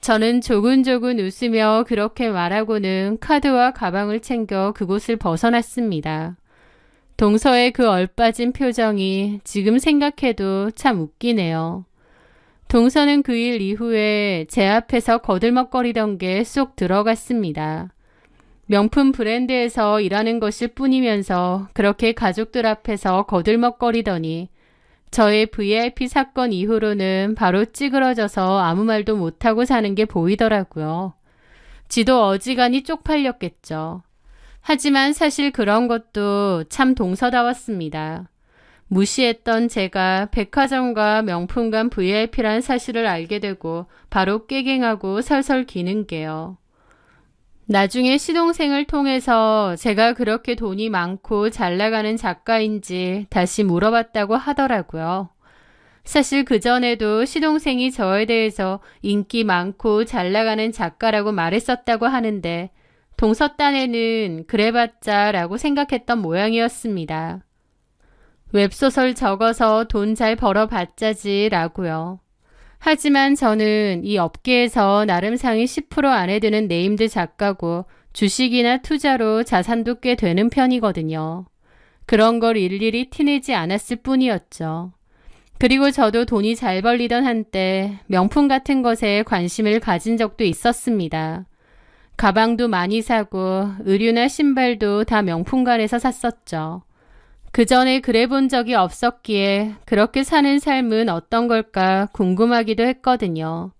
저는 조근조근 웃으며 그렇게 말하고는 카드와 가방을 챙겨 그곳을 벗어났습니다. 동서의 그 얼빠진 표정이 지금 생각해도 참 웃기네요. 동서는 그 일 이후에 제 앞에서 거들먹거리던 게 쏙 들어갔습니다. 명품 브랜드에서 일하는 것일 뿐이면서 그렇게 가족들 앞에서 거들먹거리더니 저의 VIP 사건 이후로는 바로 찌그러져서 아무 말도 못하고 사는 게 보이더라고요. 지도 어지간히 쪽팔렸겠죠. 하지만 사실 그런 것도 참 동서다웠습니다. 무시했던 제가 백화점과 명품관 VIP란 사실을 알게 되고 바로 깨갱하고 설설 기는 게요. 나중에 시동생을 통해서 제가 그렇게 돈이 많고 잘 나가는 작가인지 다시 물어봤다고 하더라고요. 사실 그전에도 시동생이 저에 대해서 인기 많고 잘 나가는 작가라고 말했었다고 하는데 동서 딴에는 그래봤자 라고 생각했던 모양이었습니다. 웹소설 적어서 돈 잘 벌어봤자지 라고요. 하지만 저는 이 업계에서 나름 상위 10% 안에 드는 네임드 작가고 주식이나 투자로 자산도 꽤 되는 편이거든요. 그런 걸 일일이 티내지 않았을 뿐이었죠. 그리고 저도 돈이 잘 벌리던 한때 명품 같은 것에 관심을 가진 적도 있었습니다. 가방도 많이 사고 의류나 신발도 다 명품관에서 샀었죠. 그 전에 그래 본 적이 없었기에 그렇게 사는 삶은 어떤 걸까 궁금하기도 했거든요.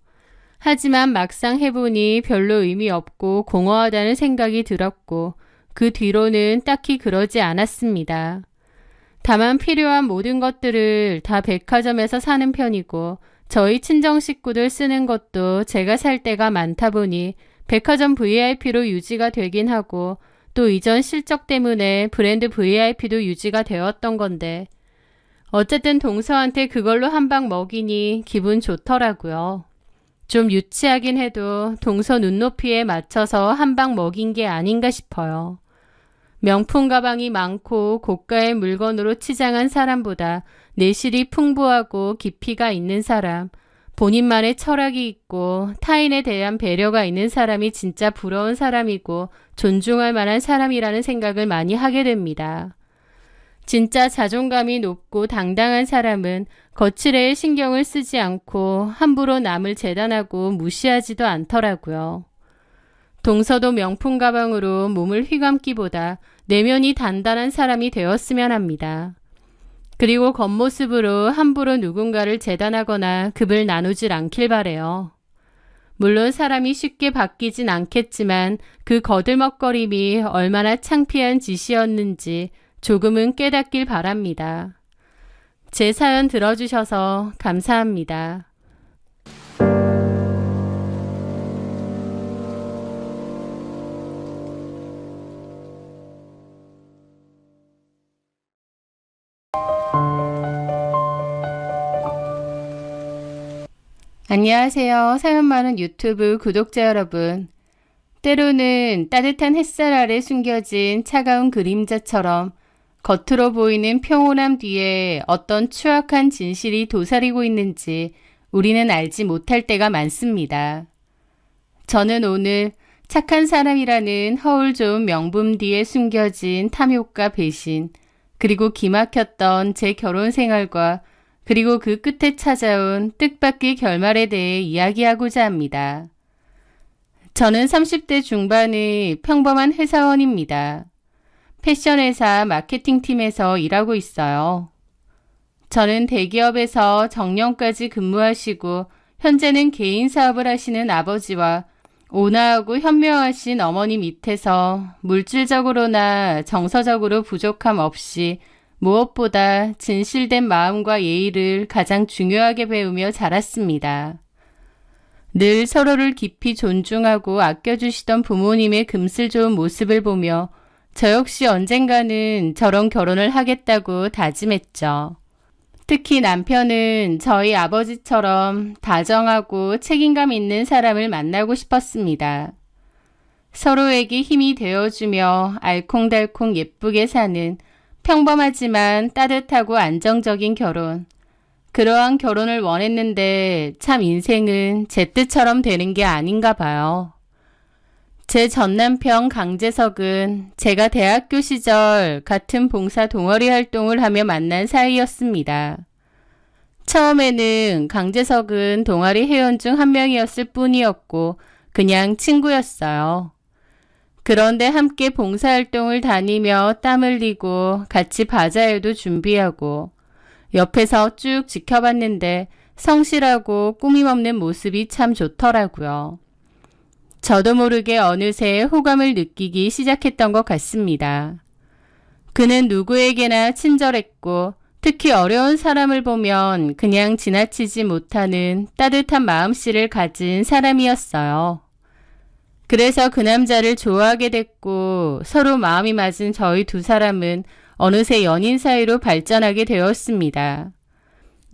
하지만 막상 해보니 별로 의미 없고 공허하다는 생각이 들었고 그 뒤로는 딱히 그러지 않았습니다. 다만 필요한 모든 것들을 다 백화점에서 사는 편이고 저희 친정 식구들 쓰는 것도 제가 살 때가 많다 보니 백화점 VIP로 유지가 되긴 하고 또 이전 실적 때문에 브랜드 VIP도 유지가 되었던 건데 어쨌든 동서한테 그걸로 한 방 먹이니 기분 좋더라고요. 좀 유치하긴 해도 동서 눈높이에 맞춰서 한 방 먹인 게 아닌가 싶어요. 명품 가방이 많고 고가의 물건으로 치장한 사람보다 내실이 풍부하고 깊이가 있는 사람, 본인만의 철학이 있고 타인에 대한 배려가 있는 사람이 진짜 부러운 사람이고 존중할 만한 사람이라는 생각을 많이 하게 됩니다. 진짜 자존감이 높고 당당한 사람은 거칠애에 신경을 쓰지 않고 함부로 남을 재단하고 무시하지도 않더라고요. 동서도 명품 가방으로 몸을 휘감기보다 내면이 단단한 사람이 되었으면 합니다. 그리고 겉모습으로 함부로 누군가를 재단하거나 급을 나누질 않길 바래요. 물론 사람이 쉽게 바뀌진 않겠지만 그 거들먹거림이 얼마나 창피한 짓이었는지 조금은 깨닫길 바랍니다. 제 사연 들어주셔서 감사합니다. 안녕하세요. 사연 많은 유튜브 구독자 여러분. 때로는 따뜻한 햇살 아래 숨겨진 차가운 그림자처럼 겉으로 보이는 평온함 뒤에 어떤 추악한 진실이 도사리고 있는지 우리는 알지 못할 때가 많습니다. 저는 오늘 착한 사람이라는 허울 좋은 명분 뒤에 숨겨진 탐욕과 배신, 그리고 기막혔던 제 결혼 생활과 그리고 그 끝에 찾아온 뜻밖의 결말에 대해 이야기하고자 합니다. 저는 30대 중반의 평범한 회사원입니다. 패션회사 마케팅팀에서 일하고 있어요. 저는 대기업에서 정년까지 근무하시고 현재는 개인 사업을 하시는 아버지와 온화하고 현명하신 어머니 밑에서 물질적으로나 정서적으로 부족함 없이 무엇보다 진실된 마음과 예의를 가장 중요하게 배우며 자랐습니다. 늘 서로를 깊이 존중하고 아껴주시던 부모님의 금슬 좋은 모습을 보며 저 역시 언젠가는 저런 결혼을 하겠다고 다짐했죠. 특히 남편은 저희 아버지처럼 다정하고 책임감 있는 사람을 만나고 싶었습니다. 서로에게 힘이 되어주며 알콩달콩 예쁘게 사는 평범하지만 따뜻하고 안정적인 결혼. 그러한 결혼을 원했는데 참 인생은 제 뜻처럼 되는 게 아닌가 봐요. 제 전남편 강재석은 제가 대학교 시절 같은 봉사 동아리 활동을 하며 만난 사이였습니다. 처음에는 강재석은 동아리 회원 중 한 명이었을 뿐이었고 그냥 친구였어요. 그런데 함께 봉사활동을 다니며 땀 흘리고 같이 바자회도 준비하고 옆에서 쭉 지켜봤는데 성실하고 꾸밈없는 모습이 참 좋더라고요. 저도 모르게 어느새 호감을 느끼기 시작했던 것 같습니다. 그는 누구에게나 친절했고 특히 어려운 사람을 보면 그냥 지나치지 못하는 따뜻한 마음씨를 가진 사람이었어요. 그래서 그 남자를 좋아하게 됐고 서로 마음이 맞은 저희 두 사람은 어느새 연인 사이로 발전하게 되었습니다.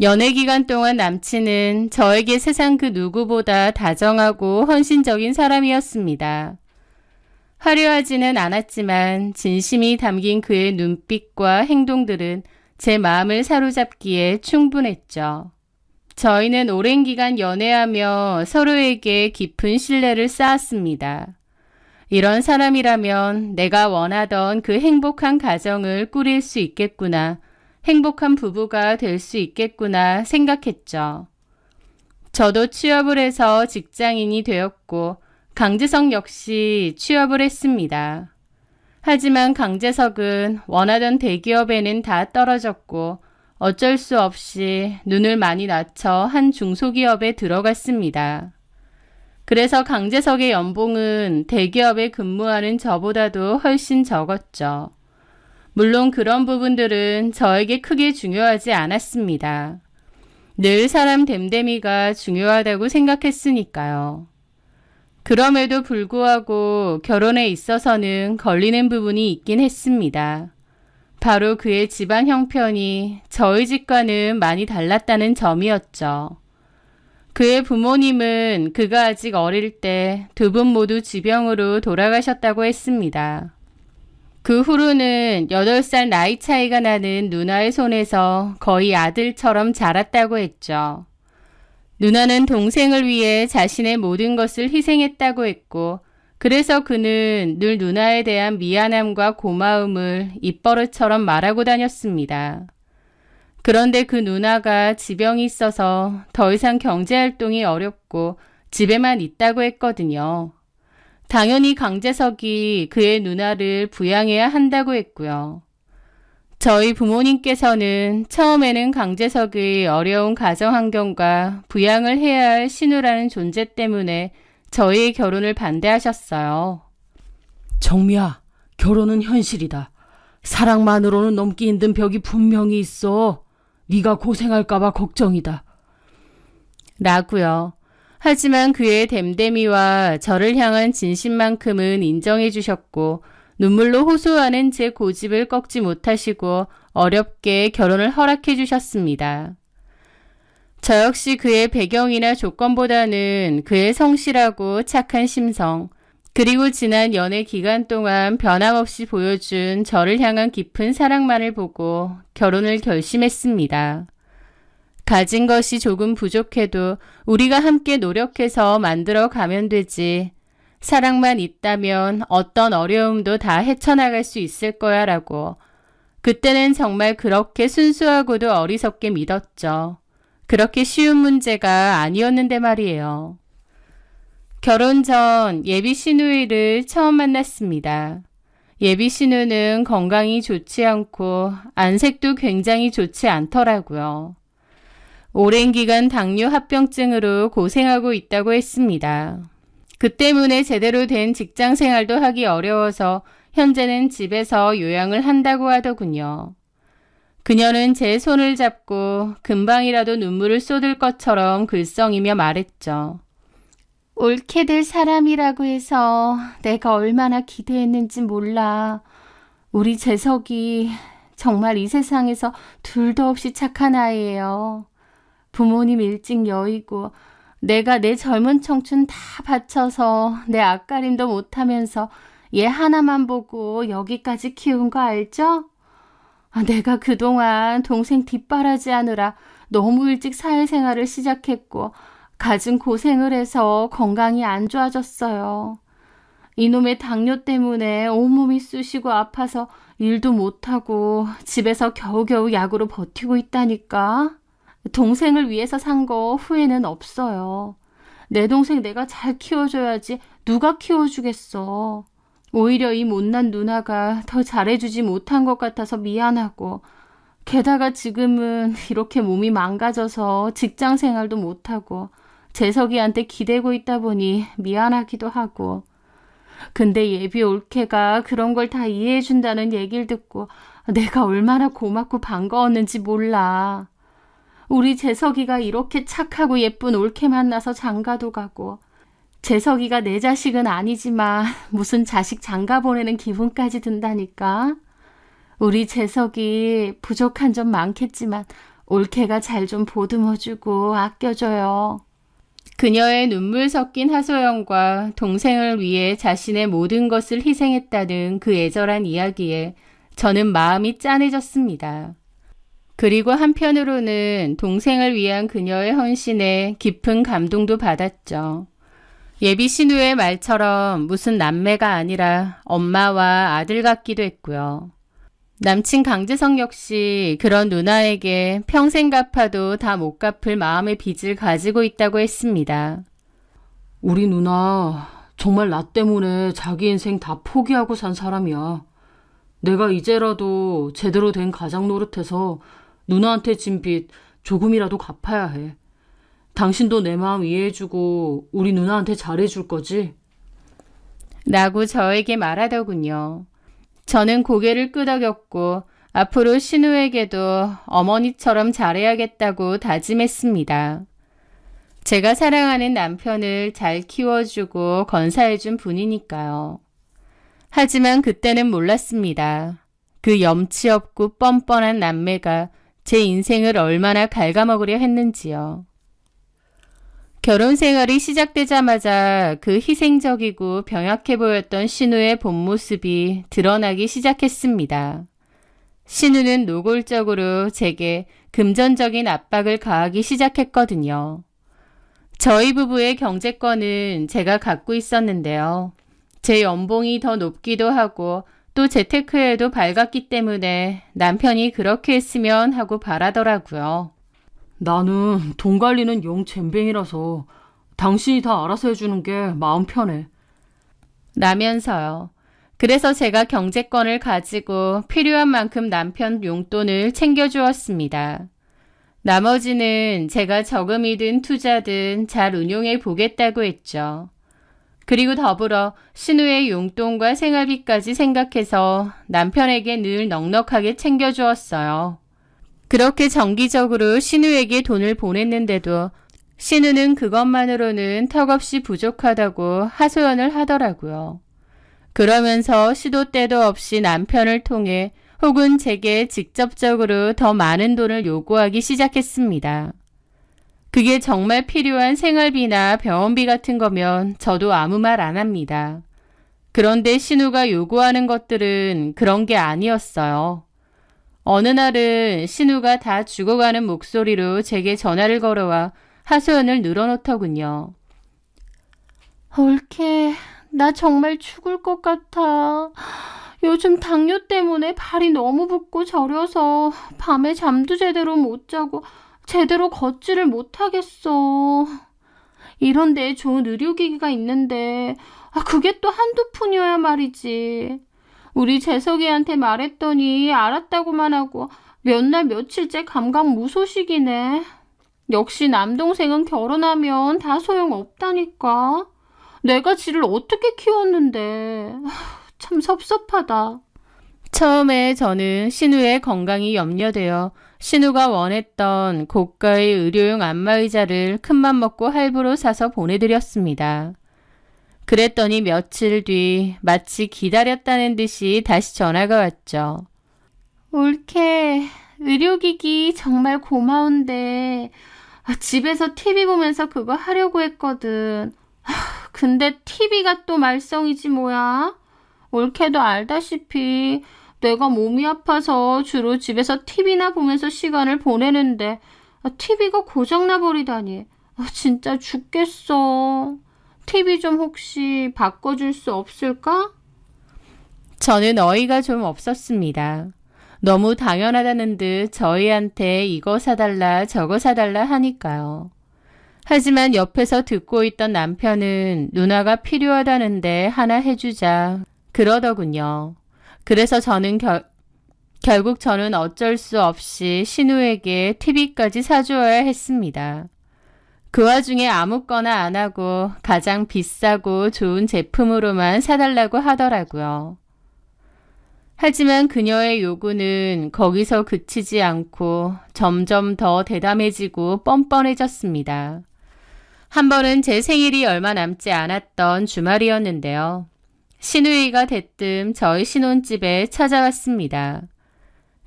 연애 기간 동안 남친은 저에게 세상 그 누구보다 다정하고 헌신적인 사람이었습니다. 화려하지는 않았지만 진심이 담긴 그의 눈빛과 행동들은 제 마음을 사로잡기에 충분했죠. 저희는 오랜 기간 연애하며 서로에게 깊은 신뢰를 쌓았습니다. 이런 사람이라면 내가 원하던 그 행복한 가정을 꾸릴 수 있겠구나, 행복한 부부가 될 수 있겠구나 생각했죠. 저도 취업을 해서 직장인이 되었고 강재석 역시 취업을 했습니다. 하지만 강재석은 원하던 대기업에는 다 떨어졌고 어쩔 수 없이 눈을 많이 낮춰 한 중소기업에 들어갔습니다. 그래서 강재석의 연봉은 대기업에 근무하는 저보다도 훨씬 적었죠. 물론 그런 부분들은 저에게 크게 중요하지 않았습니다. 늘 사람 됨됨이가 중요하다고 생각했으니까요. 그럼에도 불구하고 결혼에 있어서는 걸리는 부분이 있긴 했습니다. 바로 그의 집안 형편이 저희 집과는 많이 달랐다는 점이었죠. 그의 부모님은 그가 아직 어릴 때 두 분 모두 지병으로 돌아가셨다고 했습니다. 그 후로는 8살 나이 차이가 나는 누나의 손에서 거의 아들처럼 자랐다고 했죠. 누나는 동생을 위해 자신의 모든 것을 희생했다고 했고, 그래서 그는 늘 누나에 대한 미안함과 고마움을 입버릇처럼 말하고 다녔습니다. 그런데 그 누나가 지병이 있어서 더 이상 경제활동이 어렵고 집에만 있다고 했거든요. 당연히 강재석이 그의 누나를 부양해야 한다고 했고요. 저희 부모님께서는 처음에는 강재석의 어려운 가정 환경과 부양을 해야 할 신우라는 존재 때문에 저희의 결혼을 반대하셨어요. 정미야, 결혼은 현실이다. 사랑만으로는 넘기 힘든 벽이 분명히 있어. 네가 고생할까봐 걱정이다. 라고요. 하지만 그의 댐댐이와 저를 향한 진심만큼은 인정해 주셨고 눈물로 호소하는 제 고집을 꺾지 못하시고 어렵게 결혼을 허락해 주셨습니다. 저 역시 그의 배경이나 조건보다는 그의 성실하고 착한 심성, 그리고 지난 연애 기간 동안 변함없이 보여준 저를 향한 깊은 사랑만을 보고 결혼을 결심했습니다. 가진 것이 조금 부족해도 우리가 함께 노력해서 만들어 가면 되지. 사랑만 있다면 어떤 어려움도 다 헤쳐나갈 수 있을 거야 라고. 그때는 정말 그렇게 순수하고도 어리석게 믿었죠. 그렇게 쉬운 문제가 아니었는데 말이에요. 결혼 전 예비 시누이를 처음 만났습니다. 예비 시누는 건강이 좋지 않고 안색도 굉장히 좋지 않더라고요. 오랜 기간 당뇨 합병증으로 고생하고 있다고 했습니다. 그 때문에 제대로 된 직장 생활도 하기 어려워서 현재는 집에서 요양을 한다고 하더군요. 그녀는 제 손을 잡고 금방이라도 눈물을 쏟을 것처럼 글썽이며 말했죠. 옳게 될 사람이라고 해서 내가 얼마나 기대했는지 몰라. 우리 재석이 정말 이 세상에서 둘도 없이 착한 아이예요. 부모님 일찍 여의고 내가 내 젊은 청춘 다 바쳐서 내 앞가림도 못하면서 얘 하나만 보고 여기까지 키운 거 알죠? 내가 그동안 동생 뒷바라지하느라 너무 일찍 사회생활을 시작했고 갖은 고생을 해서 건강이 안 좋아졌어요. 이놈의 당뇨 때문에 온몸이 쑤시고 아파서 일도 못하고 집에서 겨우겨우 약으로 버티고 있다니까. 동생을 위해서 산 거 후회는 없어요. 내 동생 내가 잘 키워줘야지 누가 키워주겠어. 오히려 이 못난 누나가 더 잘해주지 못한 것 같아서 미안하고 게다가 지금은 이렇게 몸이 망가져서 직장 생활도 못하고 재석이한테 기대고 있다 보니 미안하기도 하고 근데 예비 올케가 그런 걸 다 이해해준다는 얘기를 듣고 내가 얼마나 고맙고 반가웠는지 몰라. 우리 재석이가 이렇게 착하고 예쁜 올케 만나서 장가도 가고 재석이가 내 자식은 아니지만 무슨 자식 장가 보내는 기분까지 든다니까. 우리 재석이 부족한 점 많겠지만 올케가 잘 좀 보듬어주고 아껴줘요. 그녀의 눈물 섞인 하소연과 동생을 위해 자신의 모든 것을 희생했다는 그 애절한 이야기에 저는 마음이 짠해졌습니다. 그리고 한편으로는 동생을 위한 그녀의 헌신에 깊은 감동도 받았죠. 예비 신우의 말처럼 무슨 남매가 아니라 엄마와 아들 같기도 했고요. 남친 강재성 역시 그런 누나에게 평생 갚아도 다 못 갚을 마음의 빚을 가지고 있다고 했습니다. 우리 누나 정말 나 때문에 자기 인생 다 포기하고 산 사람이야. 내가 이제라도 제대로 된 가장 노릇해서 누나한테 진 빚 조금이라도 갚아야 해. 당신도 내 마음 이해해주고 우리 누나한테 잘해줄 거지? 라고 저에게 말하더군요. 저는 고개를 끄덕였고 앞으로 신우에게도 어머니처럼 잘해야겠다고 다짐했습니다. 제가 사랑하는 남편을 잘 키워주고 건사해준 분이니까요. 하지만 그때는 몰랐습니다. 그 염치 없고 뻔뻔한 남매가 제 인생을 얼마나 갉아먹으려 했는지요. 결혼 생활이 시작되자마자 그 희생적이고 병약해 보였던 신우의 본 모습이 드러나기 시작했습니다. 신우는 노골적으로 제게 금전적인 압박을 가하기 시작했거든요. 저희 부부의 경제권은 제가 갖고 있었는데요. 제 연봉이 더 높기도 하고 또 재테크에도 밝았기 때문에 남편이 그렇게 했으면 하고 바라더라고요. 나는 돈 관리는 영 젬병이라서 당신이 다 알아서 해주는 게 마음 편해. 라면서요. 그래서 제가 경제권을 가지고 필요한 만큼 남편 용돈을 챙겨주었습니다. 나머지는 제가 저금이든 투자든 잘 운용해 보겠다고 했죠. 그리고 더불어 신우의 용돈과 생활비까지 생각해서 남편에게 늘 넉넉하게 챙겨주었어요. 그렇게 정기적으로 신우에게 돈을 보냈는데도 신우는 그것만으로는 턱없이 부족하다고 하소연을 하더라고요. 그러면서 시도 때도 없이 남편을 통해 혹은 제게 직접적으로 더 많은 돈을 요구하기 시작했습니다. 그게 정말 필요한 생활비나 병원비 같은 거면 저도 아무 말 안 합니다. 그런데 신우가 요구하는 것들은 그런 게 아니었어요. 어느 날은 신우가 다 죽어가는 목소리로 제게 전화를 걸어와 하소연을 늘어놓더군요. 올케, 나 정말 죽을 것 같아. 요즘 당뇨 때문에 발이 너무 붓고 저려서 밤에 잠도 제대로 못 자고 제대로 걷지를 못하겠어. 이런데 좋은 의료기기가 있는데 그게 또 한두 푼이어야 말이지. 우리 재석이한테 말했더니 알았다고만 하고 몇 날 며칠째 감감무소식이네. 역시 남동생은 결혼하면 다 소용없다니까. 내가 지를 어떻게 키웠는데. 참 섭섭하다. 처음에 저는 신우의 건강이 염려되어 신우가 원했던 고가의 의료용 안마의자를 큰맘 먹고 할부로 사서 보내드렸습니다. 그랬더니 며칠 뒤 마치 기다렸다는 듯이 다시 전화가 왔죠. 올케, 의료기기 정말 고마운데 집에서 TV 보면서 그거 하려고 했거든. 근데 TV가 또 말썽이지 뭐야. 올케도 알다시피 내가 몸이 아파서 주로 집에서 TV나 보면서 시간을 보내는데 TV가 고장나 버리다니. 진짜 죽겠어. TV 좀 혹시 바꿔줄 수 없을까? 저는 어이가 좀 없었습니다. 너무 당연하다는 듯 저희한테 이거 사달라 저거 사달라 하니까요. 하지만 옆에서 듣고 있던 남편은 누나가 필요하다는데 하나 해주자 그러더군요. 그래서 저는 결국 저는 어쩔 수 없이 신우에게 TV까지 사주어야 했습니다. 그 와중에 아무거나 안 하고 가장 비싸고 좋은 제품으로만 사달라고 하더라고요. 하지만 그녀의 요구는 거기서 그치지 않고 점점 더 대담해지고 뻔뻔해졌습니다. 한 번은 제 생일이 얼마 남지 않았던 주말이었는데요. 신우이가 대뜸 저희 신혼집에 찾아왔습니다.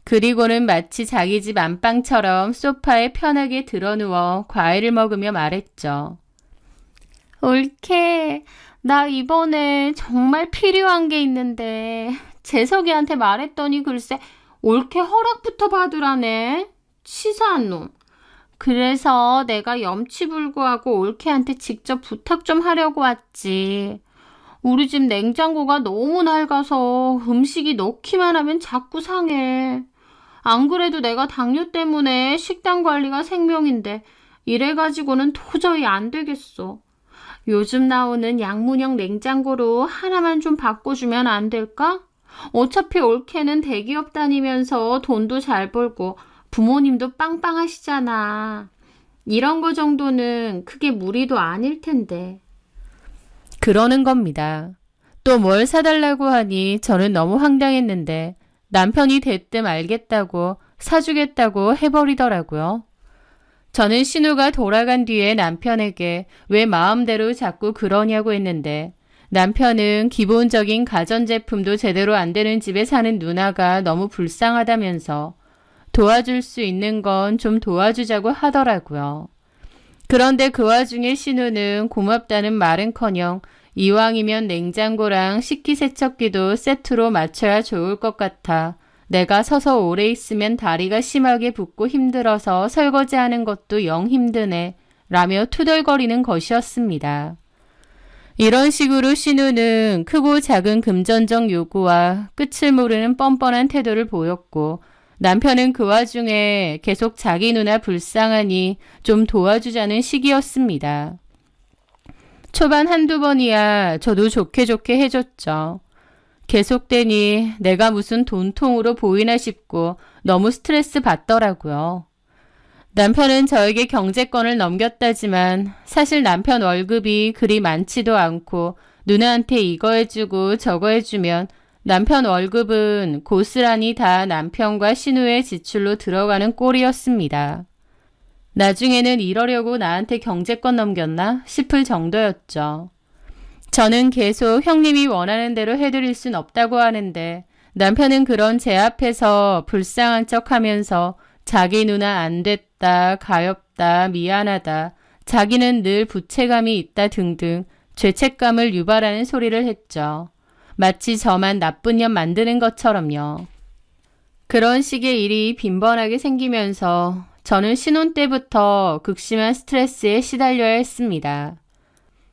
그리고는 마치 자기 집 안방처럼 소파에 편하게 드러누워 과일을 먹으며 말했죠. 올케, 나 이번에 정말 필요한 게 있는데 재석이한테 말했더니 글쎄 올케 허락부터 받으라네. 치사한 놈. 그래서 내가 염치불구하고 올케한테 직접 부탁 좀 하려고 왔지. 우리 집 냉장고가 너무 낡아서 음식이 넣기만 하면 자꾸 상해. 안 그래도 내가 당뇨 때문에 식단 관리가 생명인데 이래가지고는 도저히 안 되겠어. 요즘 나오는 양문형 냉장고로 하나만 좀 바꿔주면 안 될까? 어차피 올케는 대기업 다니면서 돈도 잘 벌고 부모님도 빵빵하시잖아. 이런 거 정도는 크게 무리도 아닐 텐데. 그러는 겁니다. 또 뭘 사달라고 하니 저는 너무 황당했는데 남편이 대뜸 알겠다고 사주겠다고 해버리더라고요. 저는 신우가 돌아간 뒤에 남편에게 왜 마음대로 자꾸 그러냐고 했는데 남편은 기본적인 가전제품도 제대로 안 되는 집에 사는 누나가 너무 불쌍하다면서 도와줄 수 있는 건 좀 도와주자고 하더라고요. 그런데 그 와중에 신우는 고맙다는 말은커녕 이왕이면 냉장고랑 식기세척기도 세트로 맞춰야 좋을 것 같아 내가 서서 오래 있으면 다리가 심하게 붓고 힘들어서 설거지하는 것도 영 힘드네 라며 투덜거리는 것이었습니다. 이런 식으로 신우는 크고 작은 금전적 요구와 끝을 모르는 뻔뻔한 태도를 보였고 남편은 그 와중에 계속 자기 누나 불쌍하니 좀 도와주자는 식이었습니다. 초반 한두 번이야 저도 좋게 해줬죠. 계속되니 내가 무슨 돈통으로 보이나 싶고 너무 스트레스 받더라고요. 남편은 저에게 경제권을 넘겼다지만 사실 남편 월급이 그리 많지도 않고 누나한테 이거 해주고 저거 해주면 남편 월급은 고스란히 다 남편과 신우의 지출로 들어가는 꼴이었습니다. 나중에는 이러려고 나한테 경제권 넘겼나 싶을 정도였죠. 저는 계속 형님이 원하는 대로 해드릴 순 없다고 하는데 남편은 그런 제 앞에서 불쌍한 척하면서 자기 누나 안 됐다, 가엾다, 미안하다, 자기는 늘 부채감이 있다 등등 죄책감을 유발하는 소리를 했죠. 마치 저만 나쁜 년 만드는 것처럼요. 그런 식의 일이 빈번하게 생기면서 저는 신혼 때부터 극심한 스트레스에 시달려야 했습니다.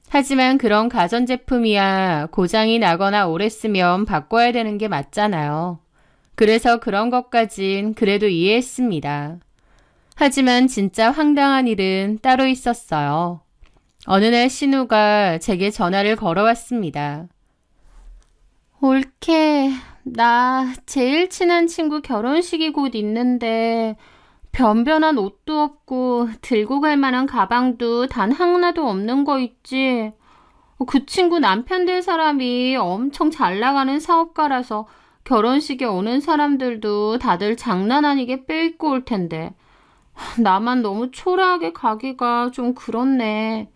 하지만 그런 가전제품이야 고장이 나거나 오래 쓰면 바꿔야 되는 게 맞잖아요. 그래서 그런 것까진 그래도 이해했습니다. 하지만 진짜 황당한 일은 따로 있었어요. 어느 날 신우가 제게 전화를 걸어왔습니다. 올케, 나 제일 친한 친구 결혼식이 곧 있는데 변변한 옷도 없고 들고 갈 만한 가방도 단 하나도 없는 거 있지. 그 친구 남편 될 사람이 엄청 잘 나가는 사업가라서 결혼식에 오는 사람들도 다들 장난 아니게 빼입고 올 텐데 나만 너무 초라하게 가기가 좀 그렇네.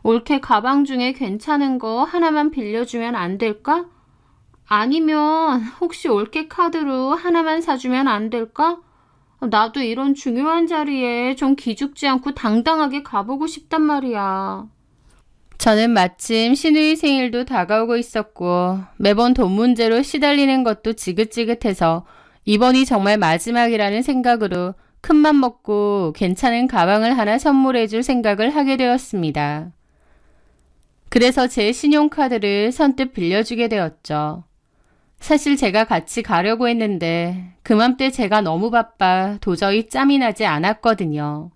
올케 가방 중에 괜찮은 거 하나만 빌려주면 안 될까? 아니면 혹시 올케 카드로 하나만 사주면 안 될까? 나도 이런 중요한 자리에 좀 기죽지 않고 당당하게 가보고 싶단 말이야. 저는 마침 신우의 생일도 다가오고 있었고 매번 돈 문제로 시달리는 것도 지긋지긋해서 이번이 정말 마지막이라는 생각으로 큰맘 먹고 괜찮은 가방을 하나 선물해 줄 생각을 하게 되었습니다. 그래서 제 신용카드를 선뜻 빌려주게 되었죠. 사실 제가 같이 가려고 했는데 그맘때 제가 너무 바빠 도저히 짬이 나지 않았거든요.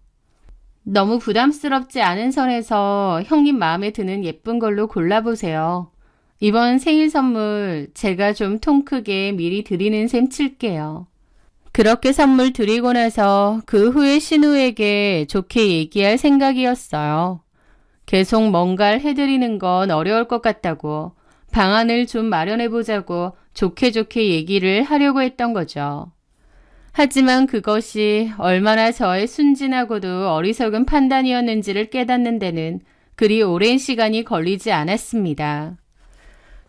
너무 부담스럽지 않은 선에서 형님 마음에 드는 예쁜 걸로 골라보세요. 이번 생일 선물 제가 좀 통 크게 미리 드리는 셈 칠게요. 그렇게 선물 드리고 나서 그 후에 신우에게 좋게 얘기할 생각이었어요. 계속 뭔가를 해드리는 건 어려울 것 같다고 방안을 좀 마련해보자고 좋게 얘기를 하려고 했던 거죠. 하지만 그것이 얼마나 저의 순진하고도 어리석은 판단이었는지를 깨닫는 데는 그리 오랜 시간이 걸리지 않았습니다.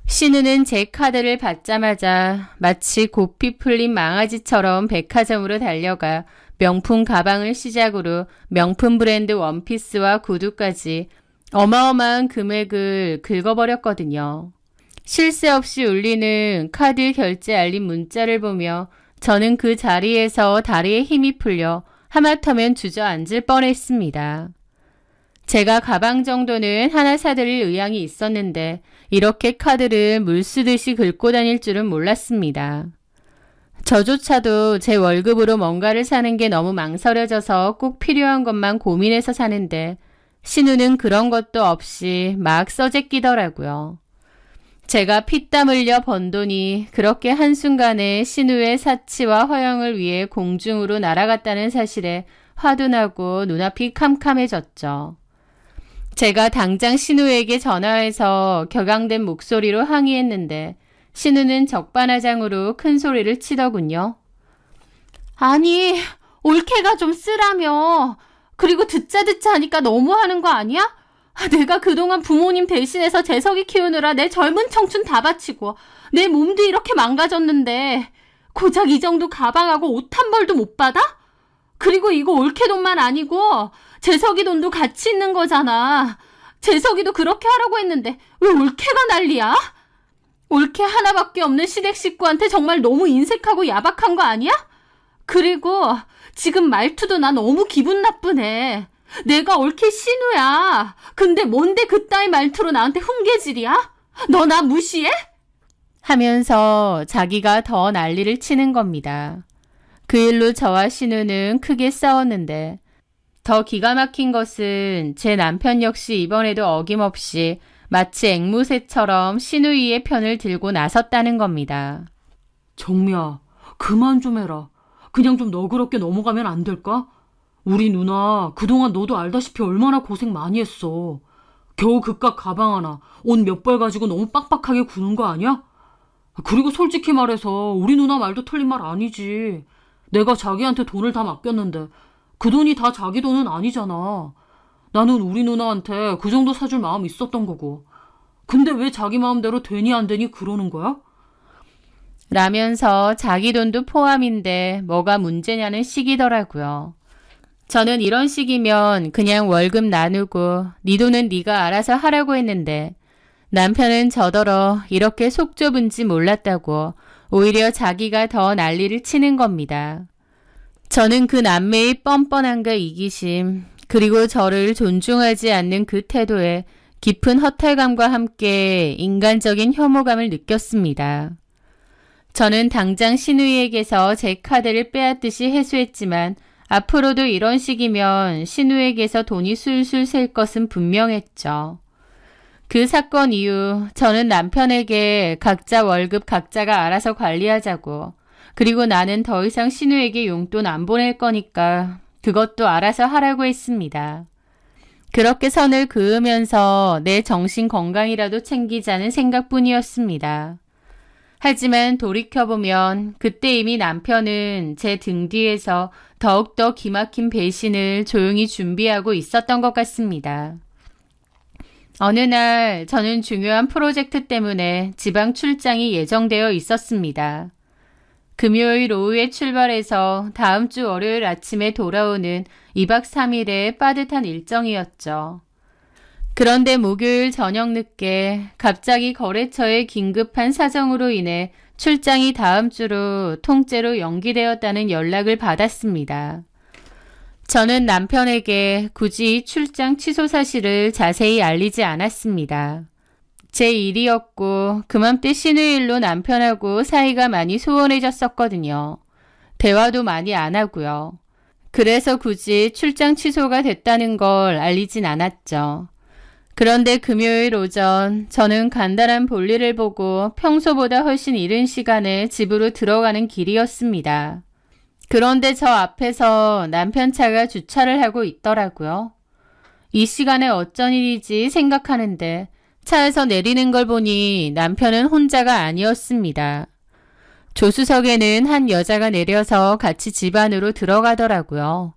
신우는 제 카드를 받자마자 마치 고삐 풀린 망아지처럼 백화점으로 달려가 명품 가방을 시작으로 명품 브랜드 원피스와 구두까지 어마어마한 금액을 긁어버렸거든요. 쉴 새 없이 울리는 카드 결제 알림 문자를 보며 저는 그 자리에서 다리에 힘이 풀려 하마터면 주저앉을 뻔했습니다. 제가 가방 정도는 하나 사드릴 의향이 있었는데 이렇게 카드를 물쓰듯이 긁고 다닐 줄은 몰랐습니다. 저조차도 제 월급으로 뭔가를 사는 게 너무 망설여져서 꼭 필요한 것만 고민해서 사는데 신우는 그런 것도 없이 막 써제끼더라고요. 제가 피땀 흘려 번 돈이 그렇게 한순간에 신우의 사치와 허영을 위해 공중으로 날아갔다는 사실에 화도 나고 눈앞이 캄캄해졌죠. 제가 당장 신우에게 전화해서 격앙된 목소리로 항의했는데 신우는 적반하장으로 큰 소리를 치더군요. 아니, 올케가 좀 쓰라며. 그리고 듣자 하니까 너무하는 거 아니야? 내가 그동안 부모님 대신해서 재석이 키우느라 내 젊은 청춘 다 바치고 내 몸도 이렇게 망가졌는데 고작 이 정도 가방하고 옷 한 벌도 못 받아? 그리고 이거 올케 돈만 아니고 재석이 돈도 같이 있는 거잖아. 재석이도 그렇게 하라고 했는데 왜 올케가 난리야? 올케 하나밖에 없는 시댁 식구한테 정말 너무 인색하고 야박한 거 아니야? 그리고 지금 말투도 나 너무 기분 나쁘네. 내가 옳게 신우야. 근데 뭔데 그따위 말투로 나한테 훈계질이야? 너 나 무시해? 하면서 자기가 더 난리를 치는 겁니다. 그 일로 저와 신우는 크게 싸웠는데 더 기가 막힌 것은 제 남편 역시 이번에도 어김없이 마치 앵무새처럼 신우이의 편을 들고 나섰다는 겁니다. 정미야, 그만 좀 해라. 그냥 좀 너그럽게 넘어가면 안 될까? 우리 누나 그동안 너도 알다시피 얼마나 고생 많이 했어. 겨우 그깟 가방 하나, 옷 몇 벌 가지고 너무 빡빡하게 구는 거 아니야? 그리고 솔직히 말해서 우리 누나 말도 틀린 말 아니지. 내가 자기한테 돈을 다 맡겼는데 그 돈이 다 자기 돈은 아니잖아. 나는 우리 누나한테 그 정도 사줄 마음 있었던 거고. 근데 왜 자기 마음대로 되니 안 되니 그러는 거야? 라면서 자기 돈도 포함인데 뭐가 문제냐는 식이더라고요. 저는 이런 식이면 그냥 월급 나누고 네 돈은 네가 알아서 하라고 했는데 남편은 저더러 이렇게 속 좁은지 몰랐다고 오히려 자기가 더 난리를 치는 겁니다. 저는 그 남매의 뻔뻔함과 이기심 그리고 저를 존중하지 않는 그 태도에 깊은 허탈감과 함께 인간적인 혐오감을 느꼈습니다. 저는 당장 신우이에게서 제 카드를 빼앗듯이 회수했지만 앞으로도 이런 식이면 신우에게서 돈이 술술 셀 것은 분명했죠. 그 사건 이후 저는 남편에게 각자 월급 각자가 알아서 관리하자고 그리고 나는 더 이상 신우에게 용돈 안 보낼 거니까 그것도 알아서 하라고 했습니다. 그렇게 선을 그으면서 내 정신 건강이라도 챙기자는 생각뿐이었습니다. 하지만 돌이켜보면 그때 이미 남편은 제 등 뒤에서 더욱더 기막힌 배신을 조용히 준비하고 있었던 것 같습니다. 어느 날 저는 중요한 프로젝트 때문에 지방 출장이 예정되어 있었습니다. 금요일 오후에 출발해서 다음 주 월요일 아침에 돌아오는 2박 3일의 빠듯한 일정이었죠. 그런데 목요일 저녁 늦게 갑자기 거래처의 긴급한 사정으로 인해 출장이 다음 주로 통째로 연기되었다는 연락을 받았습니다. 저는 남편에게 굳이 출장 취소 사실을 자세히 알리지 않았습니다. 제 일이었고 그맘때 신우일로 남편하고 사이가 많이 소원해졌었거든요. 대화도 많이 안 하고요. 그래서 굳이 출장 취소가 됐다는 걸 알리진 않았죠. 그런데 금요일 오전 저는 간단한 볼일을 보고 평소보다 훨씬 이른 시간에 집으로 들어가는 길이었습니다. 그런데 저 앞에서 남편 차가 주차를 하고 있더라고요. 이 시간에 어쩐 일이지 생각하는데 차에서 내리는 걸 보니 남편은 혼자가 아니었습니다. 조수석에는 한 여자가 내려서 같이 집 안으로 들어가더라고요.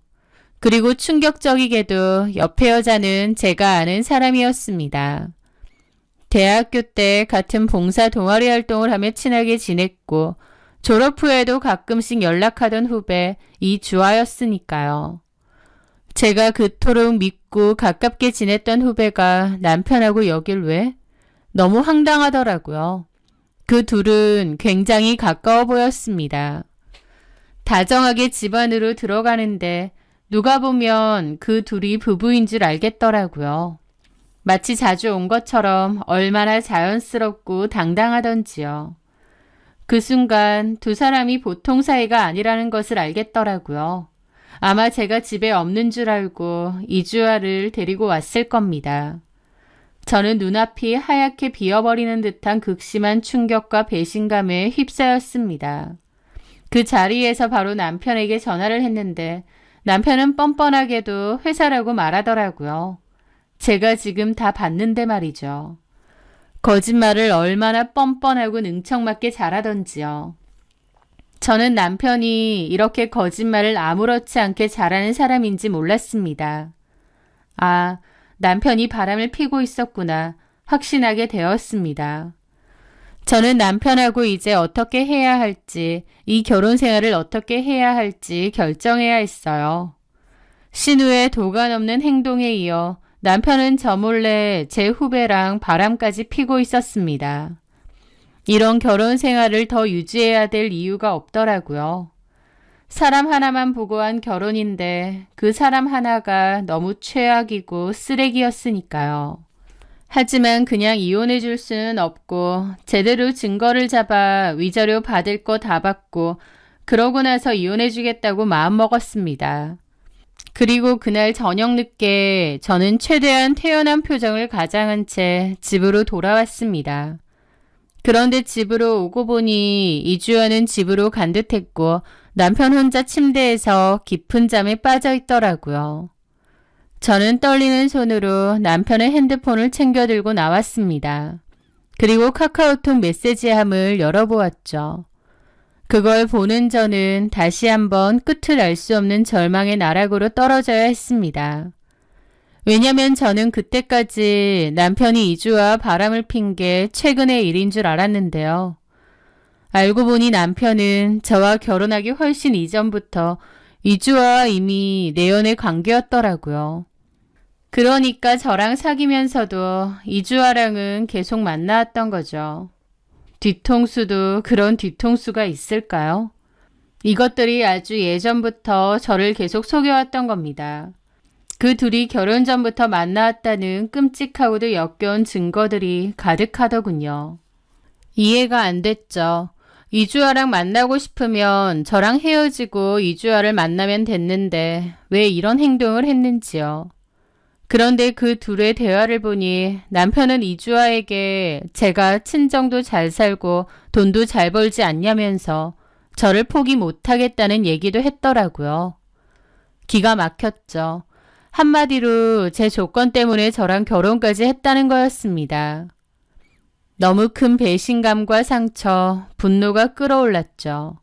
그리고 충격적이게도 옆에 여자는 제가 아는 사람이었습니다. 대학교 때 같은 봉사 동아리 활동을 하며 친하게 지냈고 졸업 후에도 가끔씩 연락하던 후배 이주아였으니까요. 제가 그토록 믿고 가깝게 지냈던 후배가 남편하고 여길 왜? 너무 황당하더라고요. 그 둘은 굉장히 가까워 보였습니다. 다정하게 집 안으로 들어가는데 누가 보면 그 둘이 부부인 줄 알겠더라고요. 마치 자주 온 것처럼 얼마나 자연스럽고 당당하던지요. 그 순간 두 사람이 보통 사이가 아니라는 것을 알겠더라고요. 아마 제가 집에 없는 줄 알고 이주아를 데리고 왔을 겁니다. 저는 눈앞이 하얗게 비어버리는 듯한 극심한 충격과 배신감에 휩싸였습니다. 그 자리에서 바로 남편에게 전화를 했는데 남편은 뻔뻔하게도 회사라고 말하더라고요. 제가 지금 다 봤는데 말이죠. 거짓말을 얼마나 뻔뻔하고 능청맞게 잘하던지요. 저는 남편이 이렇게 거짓말을 아무렇지 않게 잘하는 사람인지 몰랐습니다. 아, 남편이 바람을 피고 있었구나 확신하게 되었습니다. 저는 남편하고 이제 어떻게 해야 할지, 이 결혼 생활을 어떻게 해야 할지 결정해야 했어요. 신우의 도가 넘는 행동에 이어 남편은 저 몰래 제 후배랑 바람까지 피고 있었습니다. 이런 결혼 생활을 더 유지해야 될 이유가 없더라고요. 사람 하나만 보고 한 결혼인데 그 사람 하나가 너무 최악이고 쓰레기였으니까요. 하지만 그냥 이혼해 줄 수는 없고 제대로 증거를 잡아 위자료 받을 거 다 받고 그러고 나서 이혼해 주겠다고 마음먹었습니다. 그리고 그날 저녁 늦게 저는 최대한 태연한 표정을 가장한 채 집으로 돌아왔습니다. 그런데 집으로 오고 보니 이주연은 집으로 간 듯했고 남편 혼자 침대에서 깊은 잠에 빠져 있더라고요. 저는 떨리는 손으로 남편의 핸드폰을 챙겨 들고 나왔습니다. 그리고 카카오톡 메시지함을 열어보았죠. 그걸 보는 저는 다시 한번 끝을 알 수 없는 절망의 나락으로 떨어져야 했습니다. 왜냐면 저는 그때까지 남편이 이주와 바람을 핀 게 최근의 일인 줄 알았는데요. 알고 보니 남편은 저와 결혼하기 훨씬 이전부터 이주와 이미 내연의 관계였더라고요. 그러니까 저랑 사귀면서도 이주아랑은 계속 만나왔던 거죠. 뒤통수도 그런 뒤통수가 있을까요? 이것들이 아주 예전부터 저를 계속 속여왔던 겁니다. 그 둘이 결혼 전부터 만나왔다는 끔찍하고도 역겨운 증거들이 가득하더군요. 이해가 안 됐죠. 이주아랑 만나고 싶으면 저랑 헤어지고 이주아를 만나면 됐는데 왜 이런 행동을 했는지요. 그런데 그 둘의 대화를 보니 남편은 이주아에게 제가 친정도 잘 살고 돈도 잘 벌지 않냐면서 저를 포기 못하겠다는 얘기도 했더라고요. 기가 막혔죠. 한마디로 제 조건 때문에 저랑 결혼까지 했다는 거였습니다. 너무 큰 배신감과 상처, 분노가 끌어올랐죠.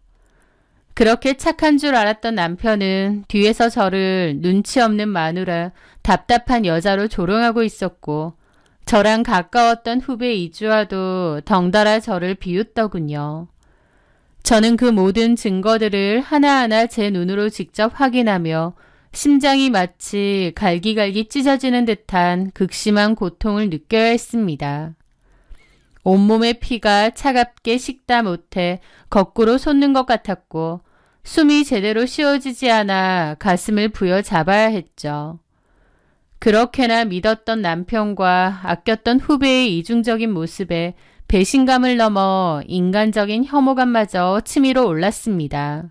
그렇게 착한 줄 알았던 남편은 뒤에서 저를 눈치 없는 마누라, 답답한 여자로 조롱하고 있었고 저랑 가까웠던 후배 이주아도 덩달아 저를 비웃더군요. 저는 그 모든 증거들을 하나하나 제 눈으로 직접 확인하며 심장이 마치 갈기갈기 찢어지는 듯한 극심한 고통을 느껴야 했습니다. 온몸의 피가 차갑게 식다 못해 거꾸로 솟는 것 같았고 숨이 제대로 쉬어지지 않아 가슴을 부여잡아야 했죠. 그렇게나 믿었던 남편과 아꼈던 후배의 이중적인 모습에 배신감을 넘어 인간적인 혐오감마저 치밀어 올랐습니다.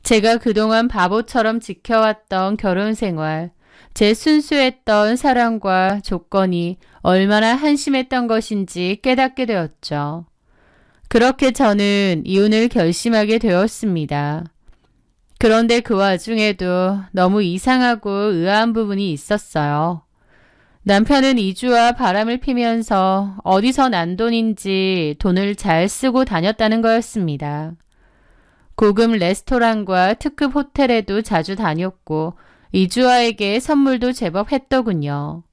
제가 그동안 바보처럼 지켜왔던 결혼 생활, 제 순수했던 사랑과 조건이 얼마나 한심했던 것인지 깨닫게 되었죠. 그렇게 저는 이혼을 결심하게 되었습니다. 그런데 그 와중에도 너무 이상하고 의아한 부분이 있었어요. 남편은 이주와 바람을 피면서 어디서 난 돈인지 돈을 잘 쓰고 다녔다는 거였습니다. 고급 레스토랑과 특급 호텔에도 자주 다녔고 이주아에게 선물도 제법 했더군요.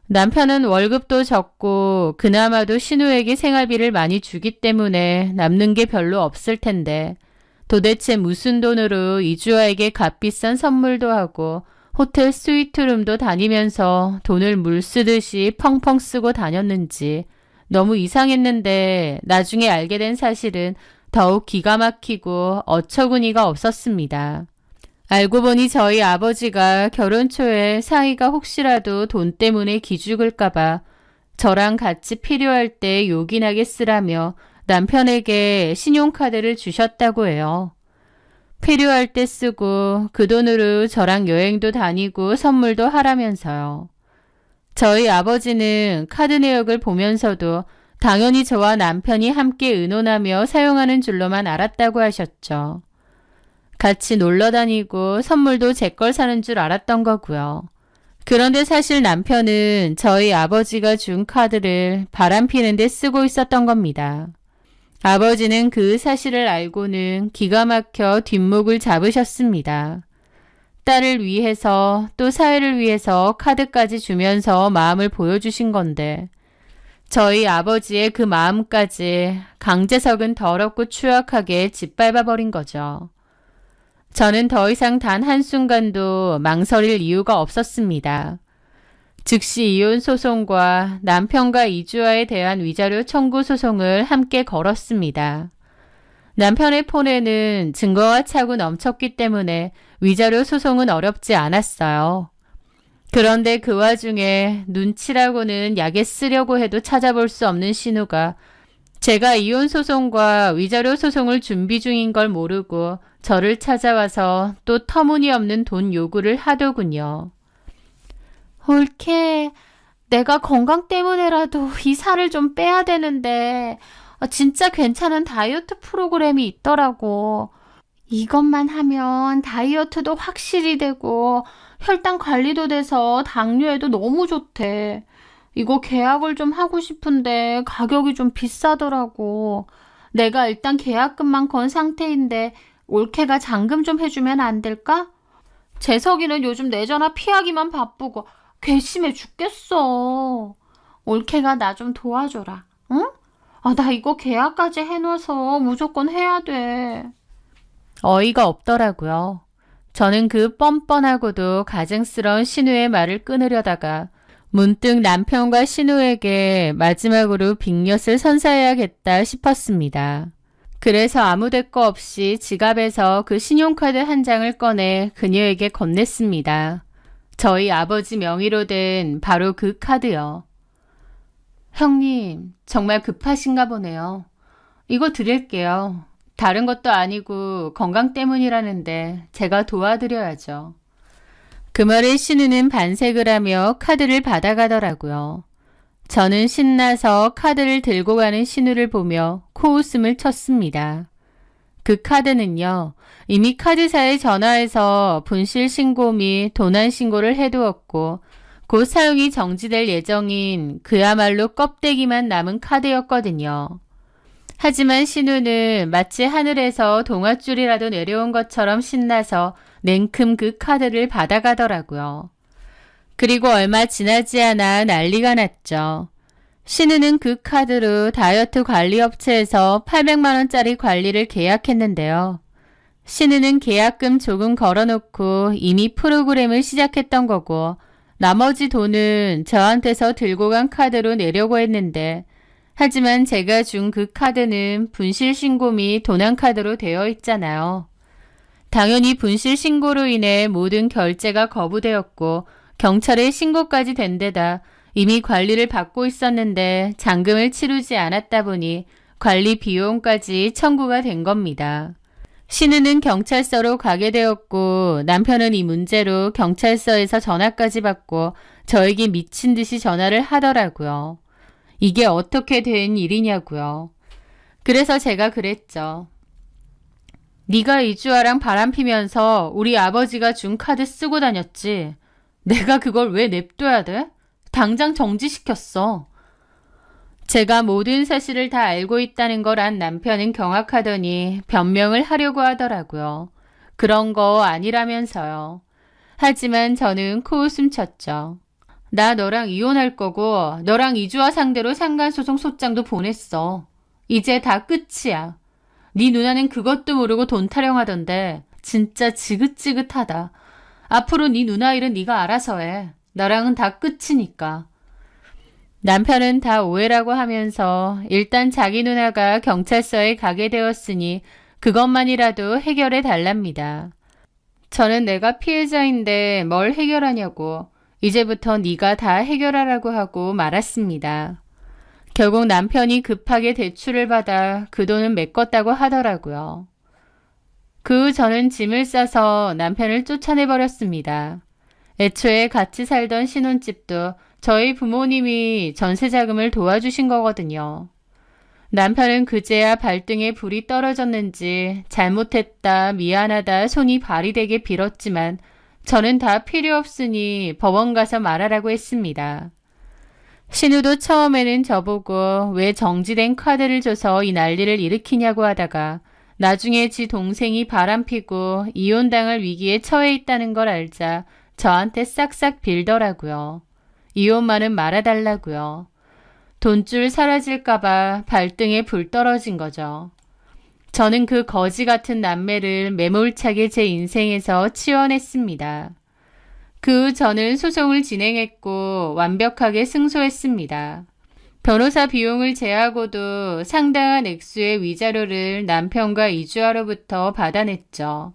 남편은 월급도 적고 그나마도 신우에게 생활비를 많이 주기 때문에 남는 게 별로 없을 텐데 도대체 무슨 돈으로 이주아에게 값비싼 선물도 하고 호텔 스위트룸도 다니면서 돈을 물 쓰듯이 펑펑 쓰고 다녔는지 너무 이상했는데 나중에 알게 된 사실은 더욱 기가 막히고 어처구니가 없었습니다. 알고 보니 저희 아버지가 결혼 초에 사이가 혹시라도 돈 때문에 기죽을까봐 저랑 같이 필요할 때 요긴하게 쓰라며 남편에게 신용카드를 주셨다고 해요. 필요할 때 쓰고 그 돈으로 저랑 여행도 다니고 선물도 하라면서요. 저희 아버지는 카드 내역을 보면서도 당연히 저와 남편이 함께 의논하며 사용하는 줄로만 알았다고 하셨죠. 같이 놀러 다니고 선물도 제 걸 사는 줄 알았던 거고요. 그런데 사실 남편은 저희 아버지가 준 카드를 바람 피는 데 쓰고 있었던 겁니다. 아버지는 그 사실을 알고는 기가 막혀 뒷목을 잡으셨습니다. 딸을 위해서 또 사회를 위해서 카드까지 주면서 마음을 보여주신 건데 저희 아버지의 그 마음까지 강제석은 더럽고 추악하게 짓밟아버린 거죠. 저는 더 이상 단 한순간도 망설일 이유가 없었습니다. 즉시 이혼 소송과 남편과 이주아에 대한 위자료 청구 소송을 함께 걸었습니다. 남편의 폰에는 증거가 차고 넘쳤기 때문에 위자료 소송은 어렵지 않았어요. 그런데 그 와중에 눈치라고는 약에 쓰려고 해도 찾아볼 수 없는 신우가 제가 이혼 소송과 위자료 소송을 준비 중인 걸 모르고 저를 찾아와서 또 터무니없는 돈 요구를 하더군요. 올케, 내가 건강 때문에라도 이 살을 좀 빼야 되는데 진짜 괜찮은 다이어트 프로그램이 있더라고. 이것만 하면 다이어트도 확실히 되고 혈당 관리도 돼서 당뇨에도 너무 좋대. 이거 계약을 좀 하고 싶은데 가격이 좀 비싸더라고. 내가 일단 계약금만 건 상태인데 올케가 잔금 좀 해주면 안 될까? 재석이는 요즘 내 전화 피하기만 바쁘고 괘씸해 죽겠어. 올케가 나 좀 도와줘라. 응? 나 이거 계약까지 해놔서 무조건 해야 돼. 어이가 없더라고요. 저는 그 뻔뻔하고도 가증스러운 신우의 말을 끊으려다가 문득 남편과 신우에게 마지막으로 빅엿을 선사해야겠다 싶었습니다. 그래서 아무 대가 없이 지갑에서 그 신용카드 한 장을 꺼내 그녀에게 건넸습니다. 저희 아버지 명의로 된 바로 그 카드요. 형님, 정말 급하신가 보네요. 이거 드릴게요. 다른 것도 아니고 건강 때문이라는데 제가 도와드려야죠. 그 말에 신우는 반색을 하며 카드를 받아가더라고요. 저는 신나서 카드를 들고 가는 신우를 보며 코웃음을 쳤습니다. 그 카드는요, 이미 카드사에 전화해서 분실 신고 및 도난 신고를 해두었고 곧 사용이 정지될 예정인 그야말로 껍데기만 남은 카드였거든요. 하지만 신우는 마치 하늘에서 동아줄이라도 내려온 것처럼 신나서 냉큼 그 카드를 받아가더라고요. 그리고 얼마 지나지 않아 난리가 났죠. 신우는 그 카드로 다이어트 관리 업체에서 800만 원짜리 관리를 계약했는데요. 신우는 계약금 조금 걸어놓고 이미 프로그램을 시작했던 거고 나머지 돈은 저한테서 들고 간 카드로 내려고 했는데 하지만 제가 준 그 카드는 분실 신고 및 도난 카드로 되어 있잖아요. 당연히 분실 신고로 인해 모든 결제가 거부되었고 경찰에 신고까지 된 데다 이미 관리를 받고 있었는데 잔금을 치르지 않았다 보니 관리 비용까지 청구가 된 겁니다. 신우는 경찰서로 가게 되었고 남편은 이 문제로 경찰서에서 전화까지 받고 저에게 미친 듯이 전화를 하더라고요. 이게 어떻게 된 일이냐고요. 그래서 제가 그랬죠. 네가 이주아랑 바람피면서 우리 아버지가 준 카드 쓰고 다녔지. 내가 그걸 왜 냅둬야 돼? 당장 정지시켰어. 제가 모든 사실을 다 알고 있다는 걸 안 남편은 경악하더니 변명을 하려고 하더라고요. 그런 거 아니라면서요. 하지만 저는 코웃음 쳤죠. 나 너랑 이혼할 거고 너랑 이주아 상대로 상간소송 소장도 보냈어. 이제 다 끝이야. 네 누나는 그것도 모르고 돈 타령하던데 진짜 지긋지긋하다. 앞으로 네 누나 일은 네가 알아서 해. 나랑은 다 끝이니까. 남편은 다 오해라고 하면서 일단 자기 누나가 경찰서에 가게 되었으니 그것만이라도 해결해 달랍니다. 저는 내가 피해자인데 뭘 해결하냐고 이제부터 네가 다 해결하라고 하고 말았습니다. 결국 남편이 급하게 대출을 받아 그 돈은 메꿨다고 하더라고요. 그 후 저는 짐을 싸서 남편을 쫓아내버렸습니다. 애초에 같이 살던 신혼집도 저희 부모님이 전세자금을 도와주신 거거든요. 남편은 그제야 발등에 불이 떨어졌는지 잘못했다, 미안하다, 손이 발이 되게 빌었지만 저는 다 필요 없으니 법원 가서 말하라고 했습니다. 신우도 처음에는 저보고 왜 정지된 카드를 줘서 이 난리를 일으키냐고 하다가 나중에 지 동생이 바람피고 이혼당할 위기에 처해 있다는 걸 알자 저한테 싹싹 빌더라고요. 이혼만은 말아달라고요. 돈줄 사라질까봐 발등에 불 떨어진 거죠. 저는 그 거지 같은 남매를 매몰차게 제 인생에서 치워냈습니다. 그 후 저는 소송을 진행했고 완벽하게 승소했습니다. 변호사 비용을 제하고도 상당한 액수의 위자료를 남편과 이주아로부터 받아냈죠.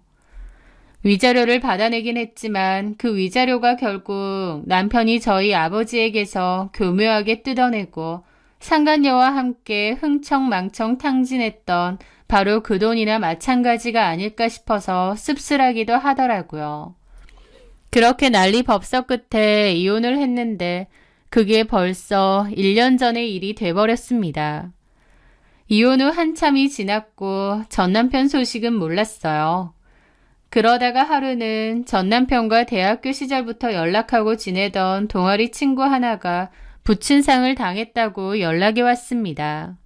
위자료를 받아내긴 했지만 그 위자료가 결국 남편이 저희 아버지에게서 교묘하게 뜯어내고 상간녀와 함께 흥청망청 탕진했던 바로 그 돈이나 마찬가지가 아닐까 싶어서 씁쓸하기도 하더라고요. 그렇게 난리 법석 끝에 이혼을 했는데 그게 벌써 1년 전의 일이 돼버렸습니다. 이혼 후 한참이 지났고 전 남편 소식은 몰랐어요. 그러다가 하루는 전 남편과 대학교 시절부터 연락하고 지내던 동아리 친구 하나가 부친상을 당했다고 연락이 왔습니다.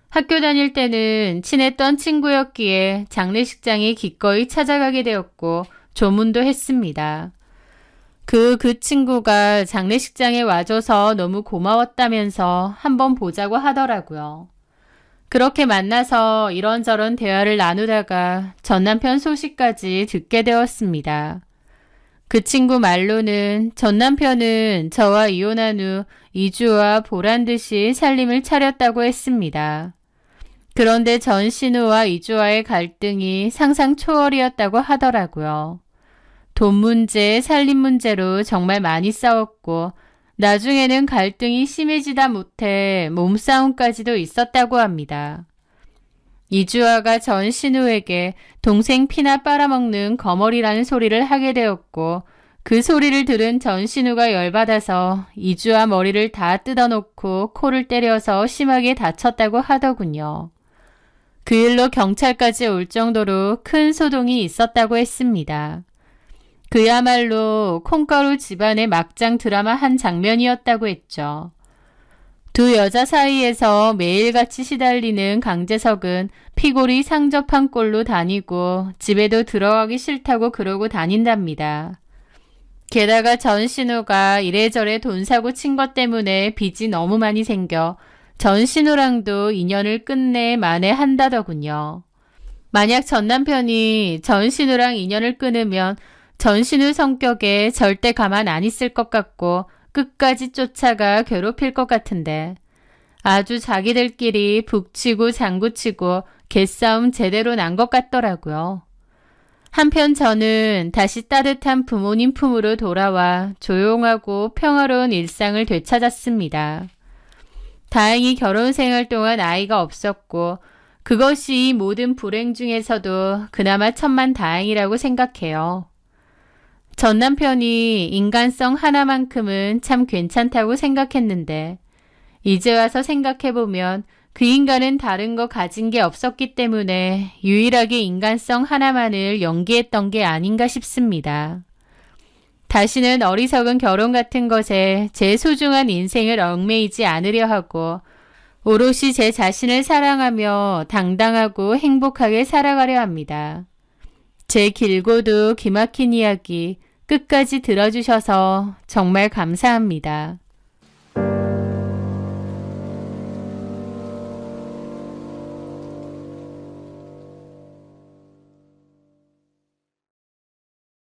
학교 다닐 때는 친했던 친구였기에 장례식장에 기꺼이 찾아가게 되었고 조문도 했습니다. 그 친구가 장례식장에 와줘서 너무 고마웠다면서 한번 보자고 하더라고요. 그렇게 만나서 이런저런 대화를 나누다가 전 남편 소식까지 듣게 되었습니다. 그 친구 말로는 전 남편은 저와 이혼한 후 이주와 보란듯이 살림을 차렸다고 했습니다. 그런데 전 신우와 이주와의 갈등이 상상 초월이었다고 하더라고요. 돈 문제, 살림 문제로 정말 많이 싸웠고 나중에는 갈등이 심해지다 못해 몸싸움까지도 있었다고 합니다. 이주아가 전 신우에게 동생 피나 빨아먹는 거머리라는 소리를 하게 되었고 그 소리를 들은 전 신우가 열받아서 이주아 머리를 다 뜯어놓고 코를 때려서 심하게 다쳤다고 하더군요. 그 일로 경찰까지 올 정도로 큰 소동이 있었다고 했습니다. 그야말로 콩가루 집안의 막장 드라마 한 장면이었다고 했죠. 두 여자 사이에서 매일같이 시달리는 강재석은 피골이 상접한 꼴로 다니고 집에도 들어가기 싫다고 그러고 다닌답니다. 게다가 전신우가 이래저래 돈 사고 친 것 때문에 빚이 너무 많이 생겨 전신우랑도 인연을 끝내 만회한다더군요. 만약 전 남편이 전신우랑 인연을 끊으면 전신우 성격에 절대 가만 안 있을 것 같고 끝까지 쫓아가 괴롭힐 것 같은데 아주 자기들끼리 북치고 장구치고 개싸움 제대로 난 것 같더라고요. 한편 저는 다시 따뜻한 부모님 품으로 돌아와 조용하고 평화로운 일상을 되찾았습니다. 다행히 결혼 생활 동안 아이가 없었고 그것이 이 모든 불행 중에서도 그나마 천만다행이라고 생각해요. 전 남편이 인간성 하나만큼은 참 괜찮다고 생각했는데 이제 와서 생각해보면 그 인간은 다른 거 가진 게 없었기 때문에 유일하게 인간성 하나만을 연기했던 게 아닌가 싶습니다. 다시는 어리석은 결혼 같은 것에 제 소중한 인생을 얽매이지 않으려 하고 오롯이 제 자신을 사랑하며 당당하고 행복하게 살아가려 합니다. 제 길고도 기막힌 이야기 끝까지 들어주셔서 정말 감사합니다.